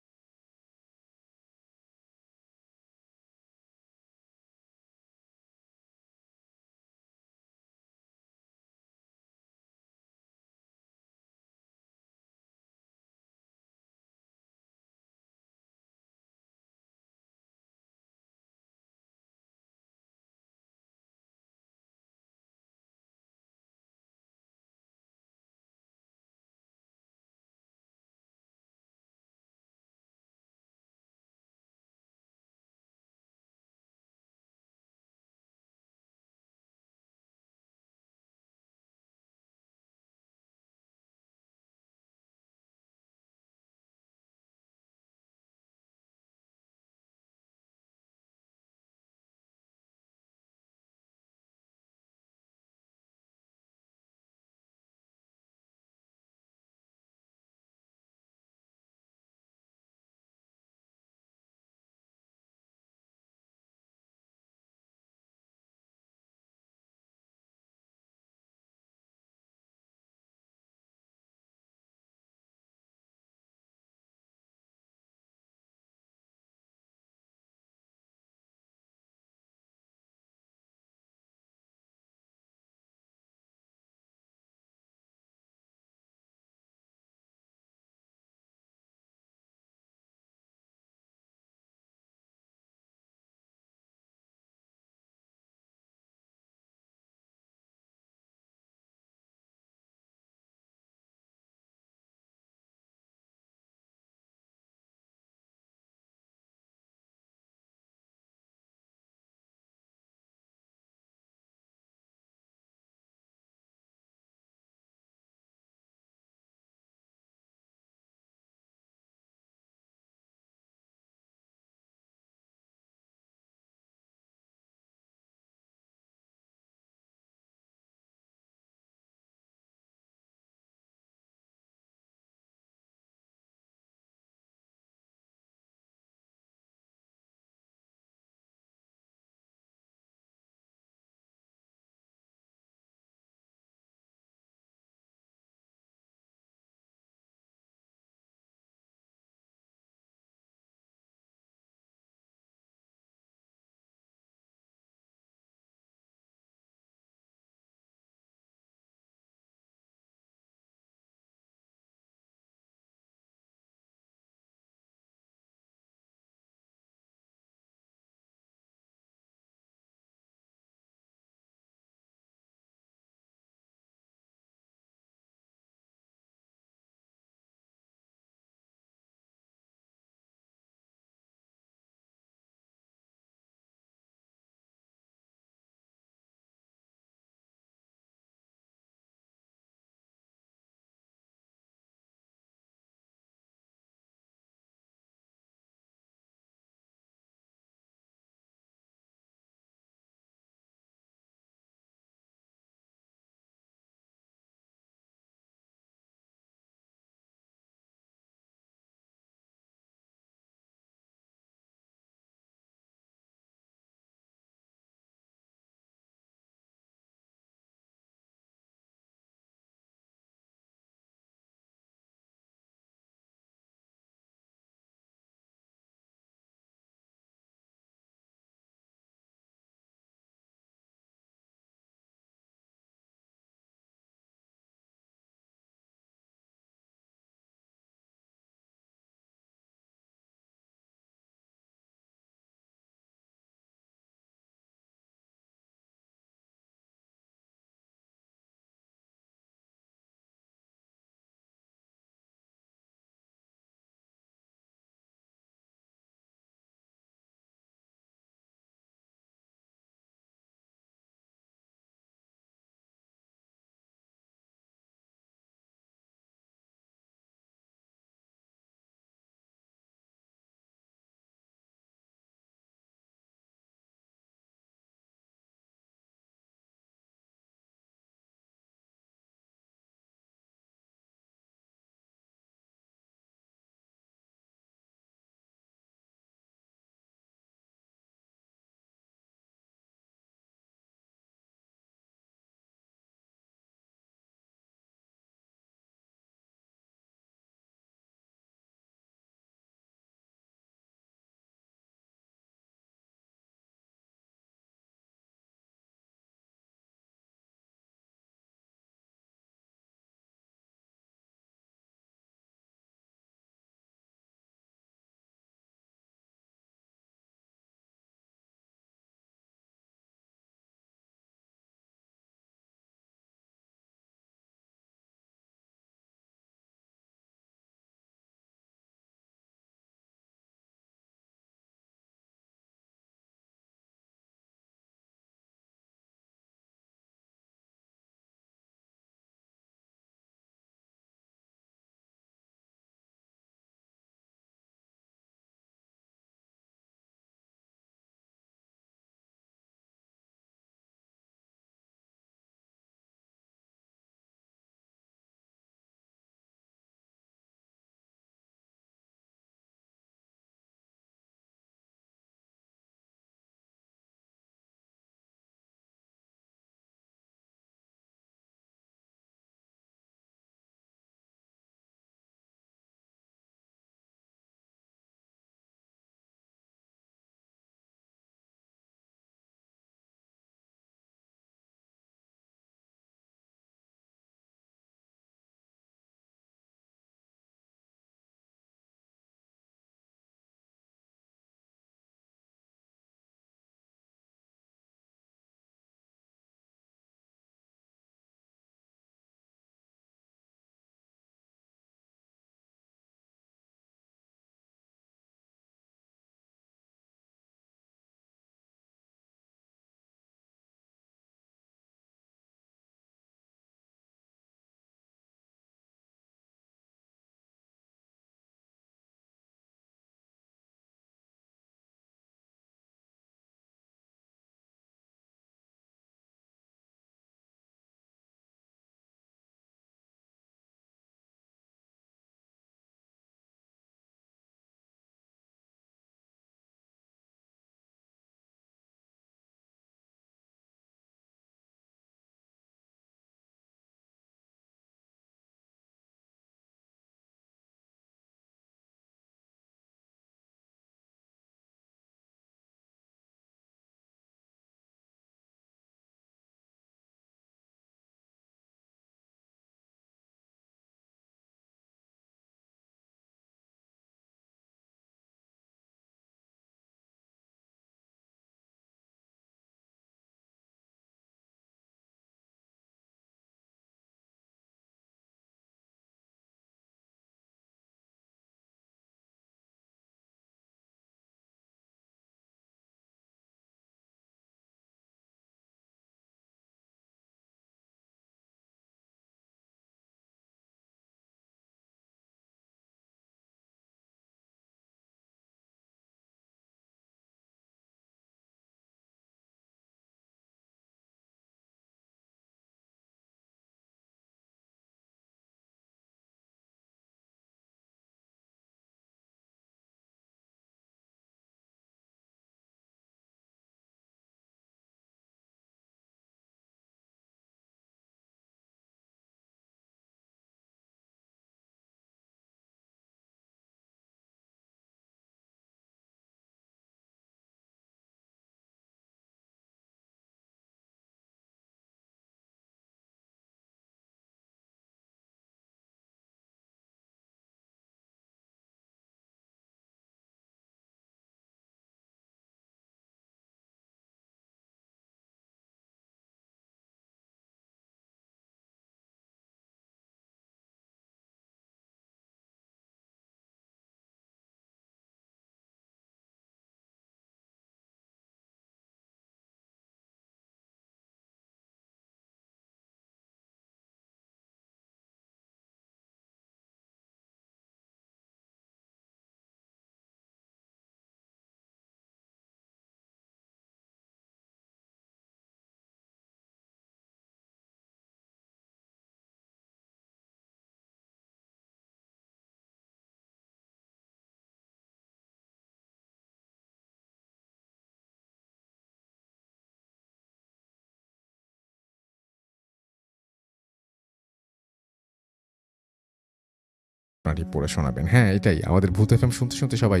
আপনারই পড়ে শোনাবেন। হ্যাঁ, এটাই আমাদের ভূত এফএম শুনতে শুনতে সবাই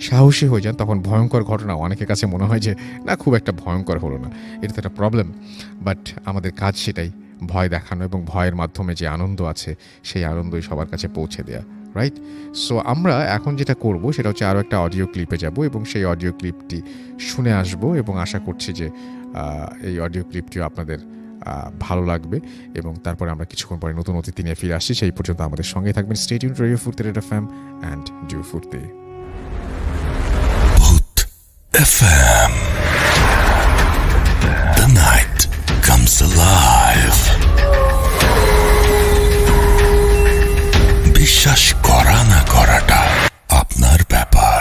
সাহসী হয়ে যান, তখন ভয়ঙ্কর ঘটনা অনেকের কাছে মনে হয় যে না খুব একটা ভয়ঙ্কর হলো না, এটা তো একটা প্রবলেম, বাট আমাদের কাজ সেটাই, ভয় দেখানো এবং ভয়ের মাধ্যমে যে আনন্দ আছে সেই আনন্দই সবার কাছে পৌঁছে দেওয়া, রাইট? সো আমরা এখন যেটা করব সেটা হচ্ছে আরও একটা অডিও ক্লিপে যাব এবং সেই অডিও ক্লিপটি শুনে আসব এবং আশা করছি যে এই অডিও ক্লিপটিও আপনাদের ভালো লাগবে এবং তারপরে আমরা কিছুক্ষণ পরে নতুন অতিথি নিয়ে ফিরে আসছি। সেই পর্যন্ত আমাদের সঙ্গে থাকবেন। স্টে টিউনড রেডিও ফুর্তি রেড এফএম অ্যান্ড ডু ফুর্তি। ভূত FM, the night comes alive. বিশ্বাস করা না করাটা আপনার ব্যাপার।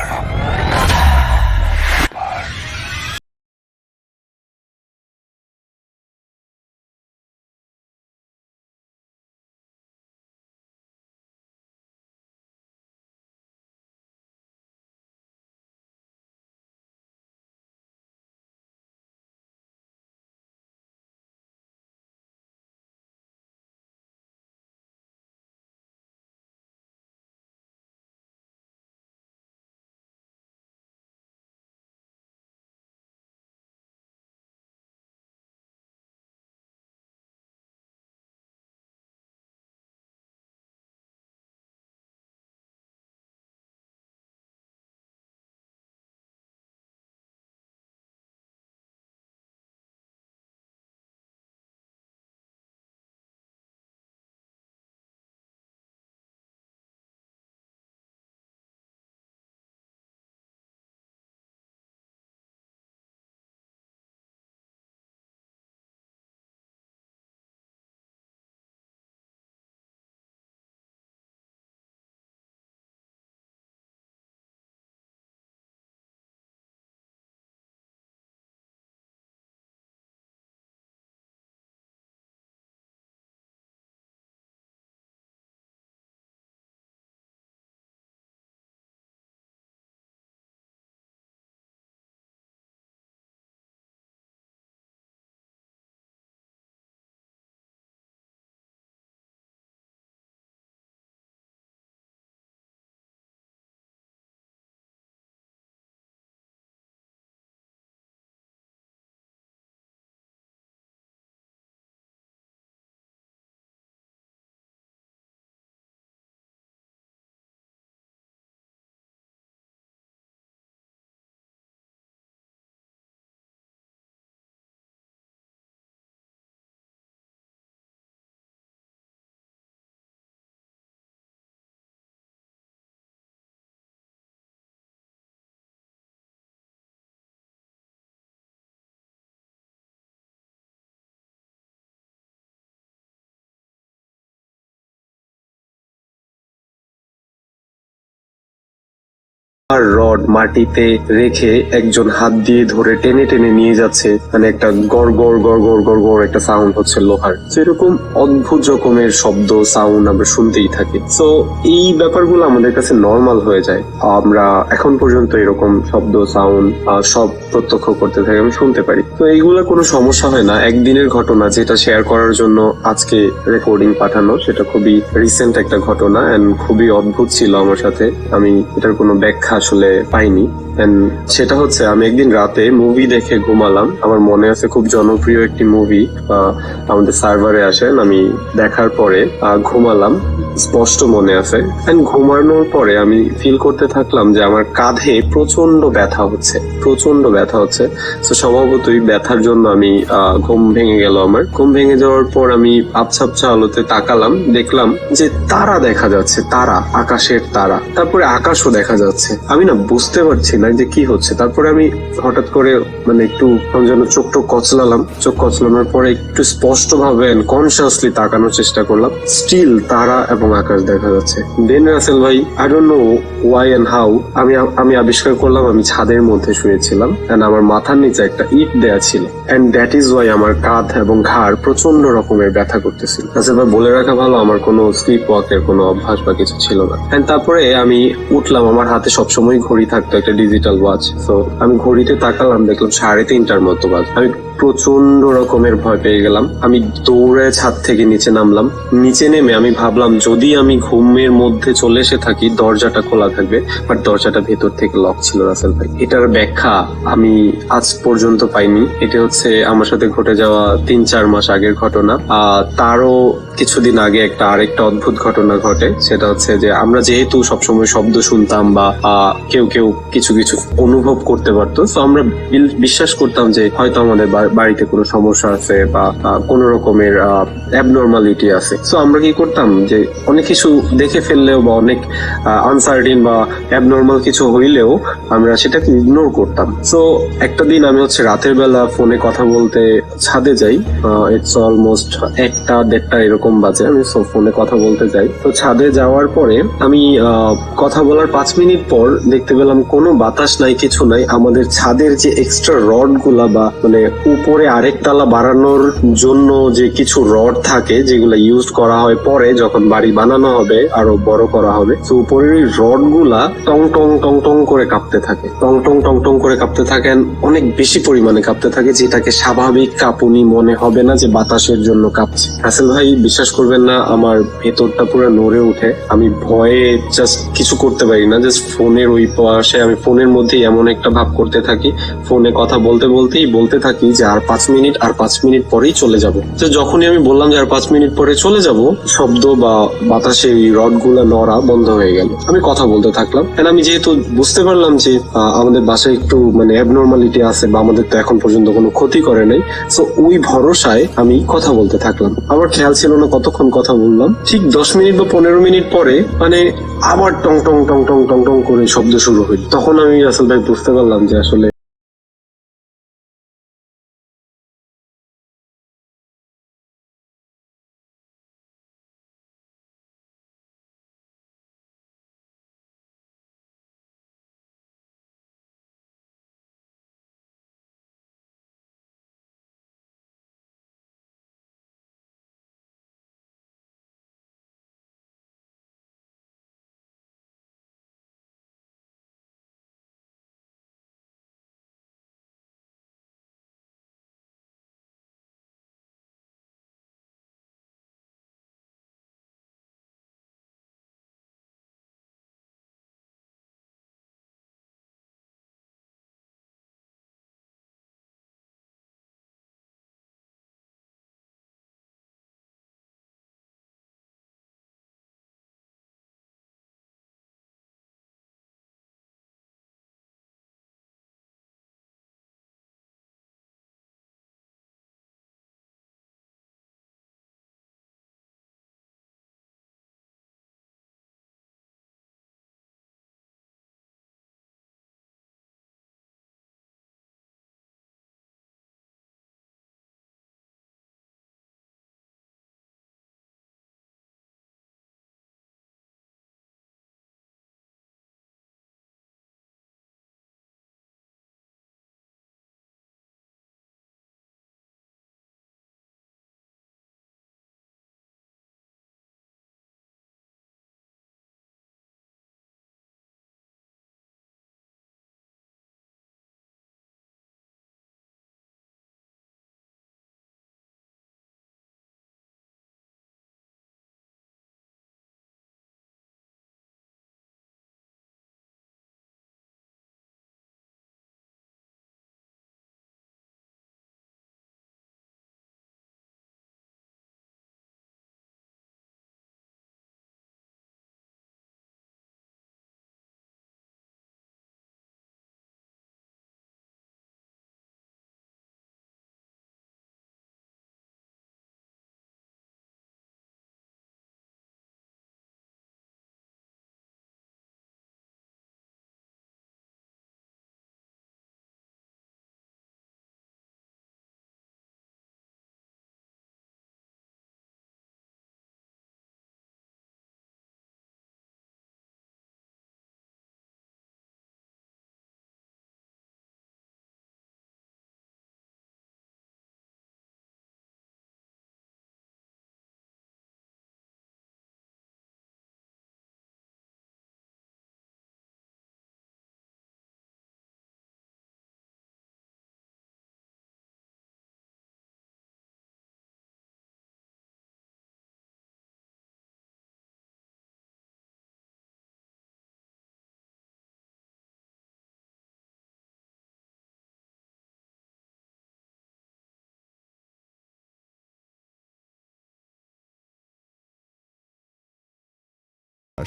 আর রড মাটিতে রেখে একজন হাত দিয়ে ধরে টেনে টেনে নিয়ে যাচ্ছে, মানে একটা গড় গড় গড় গড় গড় গড় একটা সাউন্ড হচ্ছে লোহার। এরকম অদ্ভুত রকমের শব্দ সাউন্ড আমরা শুনতেই থাকি। তো এই ব্যাপারগুলো আমাদের কাছে নর্মাল হয়ে যায়। আমরা এখন পর্যন্ত এরকম শব্দ সাউন্ড সব প্রত্যক্ষ করতে থাকি, আমি শুনতে পারি। তো এইগুলো কোনো সমস্যা হয় না। একদিনের ঘটনা যেটা শেয়ার করার জন্য আজকে রেকর্ডিং পাঠানো, সেটা খুবই রিসেন্ট একটা ঘটনা এন্ড খুবই অদ্ভুত ছিল আমার সাথে। আমি এটার কোনো ব্যাখ্যা আসলে পাইনি। সেটা হচ্ছে আমি একদিন রাতে মুভি দেখে ঘুমালাম। আমার মনে আছে খুব জনপ্রিয় একটি মুভি আমাদের সার্ভারে আসেন, আমি দেখার পরে ঘুমালাম, স্পষ্ট মনে আছে। ঘুমানোর পরে আমি ফিল করতে থাকলাম যে আমার কাঁধে প্রচন্ড ব্যথা হচ্ছে, প্রচন্ড ব্যথা হচ্ছে। তো স্বভাবতই ব্যথার জন্য আমি ঘুম ভেঙে গেল। আমার ঘুম ভেঙে যাওয়ার পর আমি আবছা আবছা আলোতে তাকালাম, দেখলাম যে তারা দেখা যাচ্ছে, তারা, আকাশের তারা, তারপরে আকাশও দেখা যাচ্ছে। আমি না বুঝতে পারছি না যে কি হচ্ছে। তারপরে আমি হঠাৎ করে মানে একটু যেন চোখ কচলালাম। চোখ কচলানোর পরে একটু স্পষ্ট ভাবে কনসিয়াসলি তাকানোর চেষ্টা করলাম। স্টিল তারা এবং আকাশ দেখা যাচ্ছে। দেন রাসেল ভাই, I don't know why and how, আমি আবিষ্কার করলাম আমি ছাদের মধ্যে শুয়েছিলাম এন্ড আমার মাথার নিচে একটা ইট দেয়া ছিল এন্ড দ্যাট ইজ ওয়াই আমার কাঁধ এবং ঘাড় প্রচন্ড রকমের ব্যথা করতেছিল। রাসেল ভাই, বলে রাখা ভালো আমার কোনো স্লিপ ওয়াকের কোনো অভ্যাস বা কিছু ছিল না। এন্ড তারপরে আমি উঠলাম, আমার হাতে সবসময় ঘড়ি থাকতো, একটা ডিজিটাল ওয়াচ। তো আমি ঘড়িতে তাকালাম, দেখলাম 3:30টার মতো বাজে। আমি প্রচন্ড রকমের ভয় পেয়ে গেলাম। আমি দৌড়ে ছাদ থেকে নিচে নামলাম। নিচে নেমে আমি ভাবলাম যদি আমি ঘুমের মধ্যে চলে এসে থাকি দরজাটা খোলা থাকবে, বাট দরজাটা ভেতর থেকে লক ছিল রাসেল ভাই। এটার ব্যাখ্যা আমি আজ পর্যন্ত পাইনি। এটা হচ্ছে আমার সাথে ঘটে যাওয়া 3-4 মাস আগের ঘটনা। তারও কিছুদিন আগে আরেকটা অদ্ভুত ঘটনা ঘটে। সেটা হচ্ছে যে আমরা যেহেতু সবসময় শব্দ শুনতাম বা কেউ কেউ কিছু কিছু অনুভব করতে পারতো, তো আমরা বিশ্বাস করতাম যে হয়তো আমাদের বাড়িতে কোনো সমস্যা আছে বা কোনো রকমের অ্যাবনর্মালিটি আছে। তো আমরা কি করতাম যে অনেক কিছু দেখে ফেললেও বা অনেক আনসার্টিন বা অ্যাবনর্মাল কিছু হইলেও আমরা সেটাকে ইগনোর করতাম। তো একটা দিন আমি হচ্ছে রাতের বেলা ফোনে কথা বলতে ছাদে যাই। ইটস অলমোস্ট 1টা-1:30 এরকম বাজে। আমি ফোনে কথা বলতে যাই। তো ছাদে যাওয়ার পরে আমি কথা বলার 5 মিনিট পর দেখতে পেলাম কোনো বাতাস নাই, কিছু নাই। আমাদের ছাদের যে এক্সট্রা রড গুলা বা মানে উপরে আরেক তালা বাড়ানোর জন্য যে কিছু রড থাকে যেগুলো ইউজ করা হয় পরে যখন বাড়ি বানানো হবে, আরো বড় করা হবে, তো উপরের ওই রড গুলা টং টং টং টং করে কাঁপতে থাকে, টং টং টং টং করে কাঁপতে থাকেন, অনেক বেশি পরিমাণে কাঁপতে থাকে, যেটাকে স্বাভাবিক কাঁপুনি মনে হবে না, যে বাতাসের জন্য কাঁপছে। রাসেল ভাই বিশ্বাস করবেন না, আমার ভেতরটা পুরো নড়ে উঠে। আমি ভয়ে জাস্ট কিছু করতে পারি না, জাস্ট ফোনের ওই পাশে আমি ফোনের মধ্যেই এমন একটা ভাব করতে থাকি, ফোনে কথা বলতে বলতেই বলতে থাকি যে আর 5 মিনিট, আর 5 মিনিট পরেই চলে যাব। তো যখনই আমি বললাম যে আর 5 মিনিট পরে চলে যাব, শব্দ বা বাতাসে এই রড গুলা নড়া বন্ধ হয়ে গেল। আমি কথা বলতে থাকলাম। আমি যেহেতু বুঝতে পারলাম যে আমাদের বাসায় একটু মানে অ্যাবনর্মালিটি আছে বা আমাদের তো এখন পর্যন্ত কোনো ক্ষতি করে নাই, তো ওই ভরসায় আমি কথা বলতে থাকলাম। আমার খেয়াল ছিল না কতক্ষণ কথা বললাম। ঠিক 10 মিনিট বা 15 মিনিট পরে মানে আবার টং টং টং টং টং টং করে শব্দ শুরু হইল। তখন আমি রাসেল ভাই বুঝতে পারলাম যে আসলে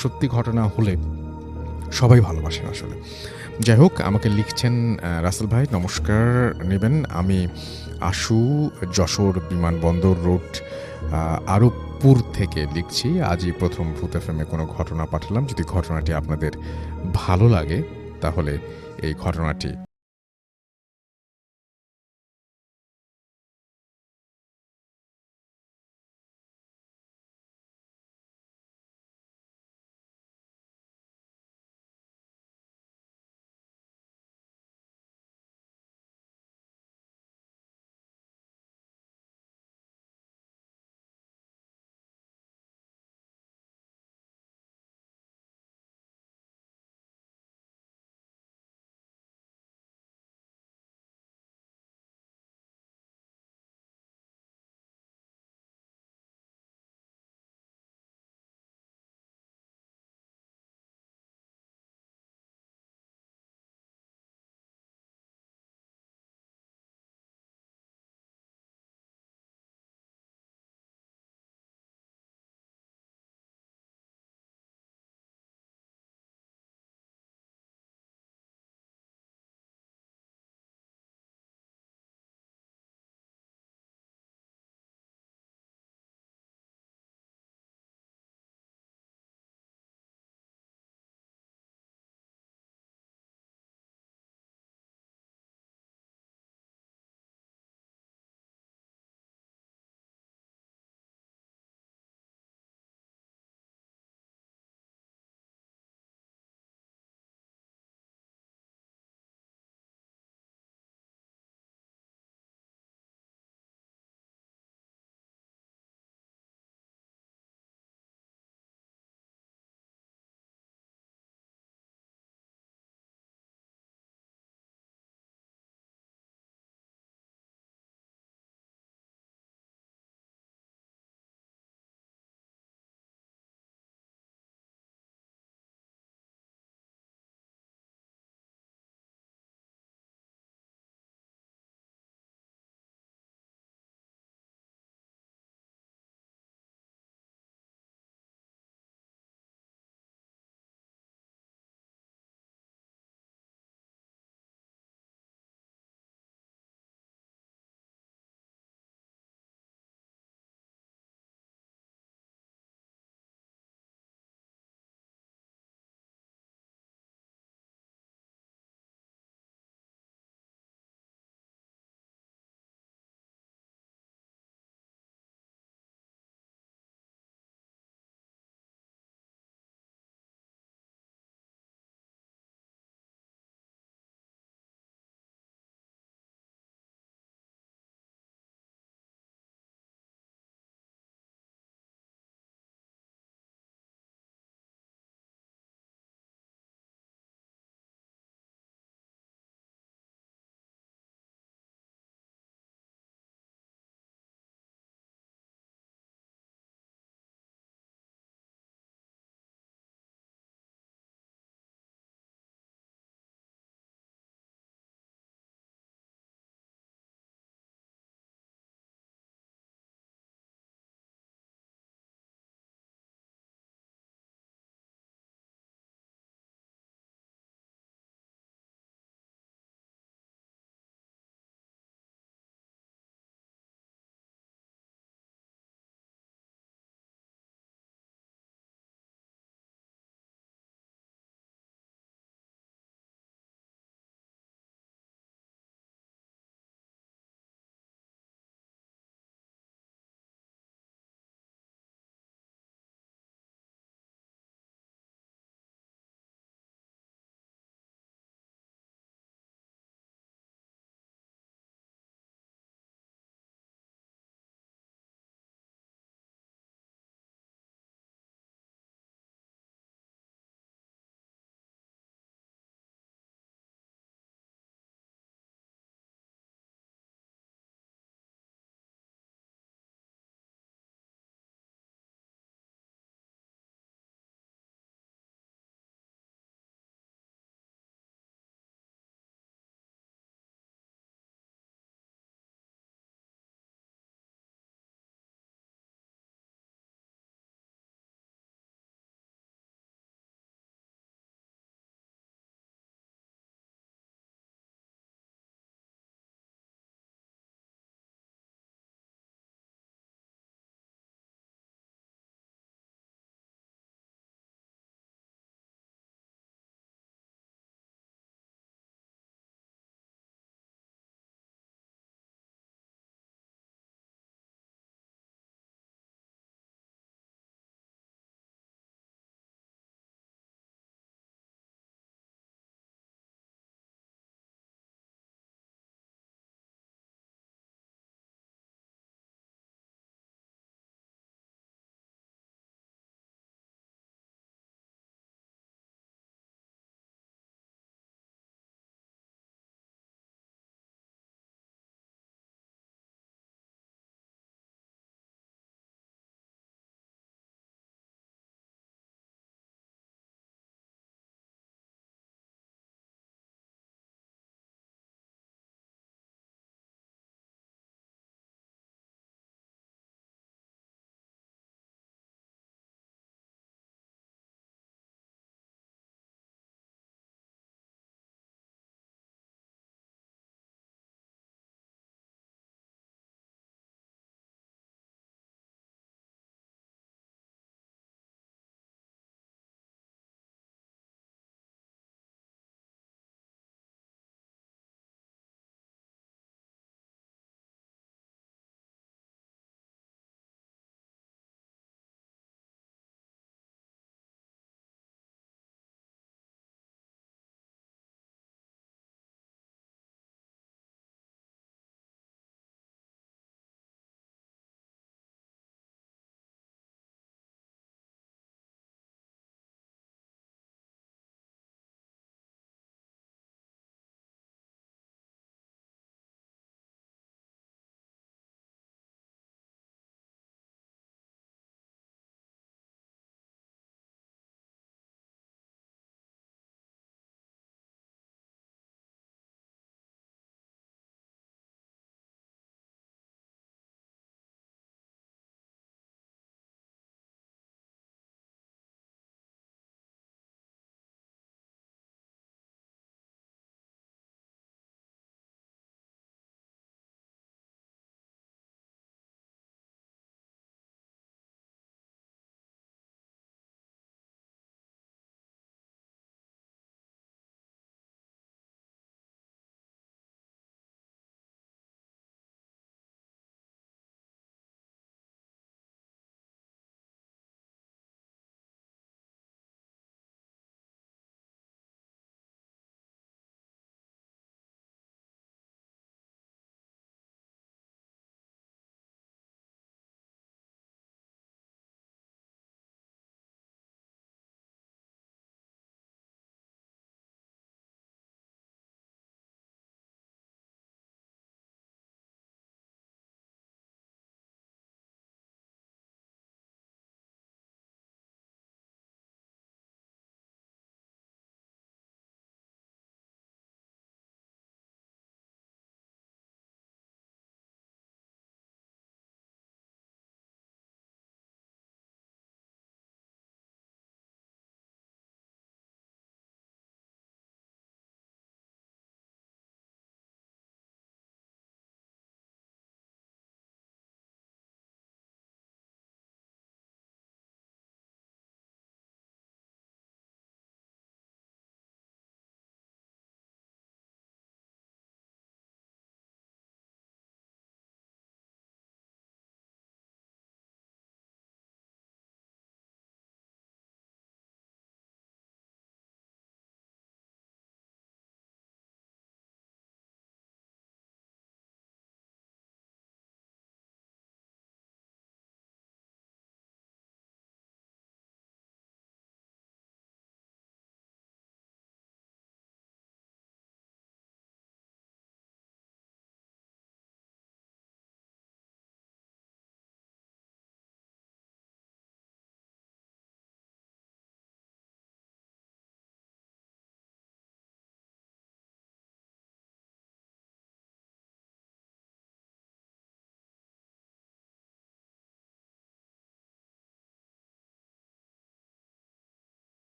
সত্যি ঘটনা হলে সবাই ভালোবাসেন আসলে। যাই হোক, আমাকে লিখছেন রাসেল ভাই নমস্কার নেবেন, আমি আশু যশোর বিমানবন্দর রোড আরবপুর থেকে লিখছি। আজই প্রথম ভূত এফএমে কোনো ঘটনা পাঠালাম, যদি ঘটনাটি আপনাদের ভালো লাগে তাহলে এই ঘটনাটি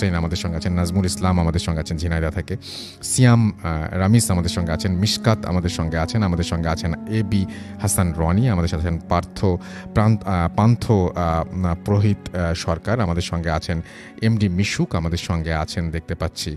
হোসেন আমাদের সঙ্গে আছেন, নাজমুল ইসলাম আমাদের সঙ্গে আছেন ঝিনাইদহ থেকে, সিয়াম রামিস আমাদের সঙ্গে আছেন, মিশকাত আমাদের সঙ্গে আছেন এবি হাসান রনি, আমাদের সাথে আছেন পান্থ প্রহিত সরকার, আমাদের সঙ্গে আছেন এমডি মিশুক, আমাদের সঙ্গে আছেন দেখতে পাচ্ছি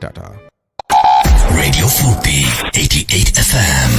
টাটা। Radio Fupi 88 FM.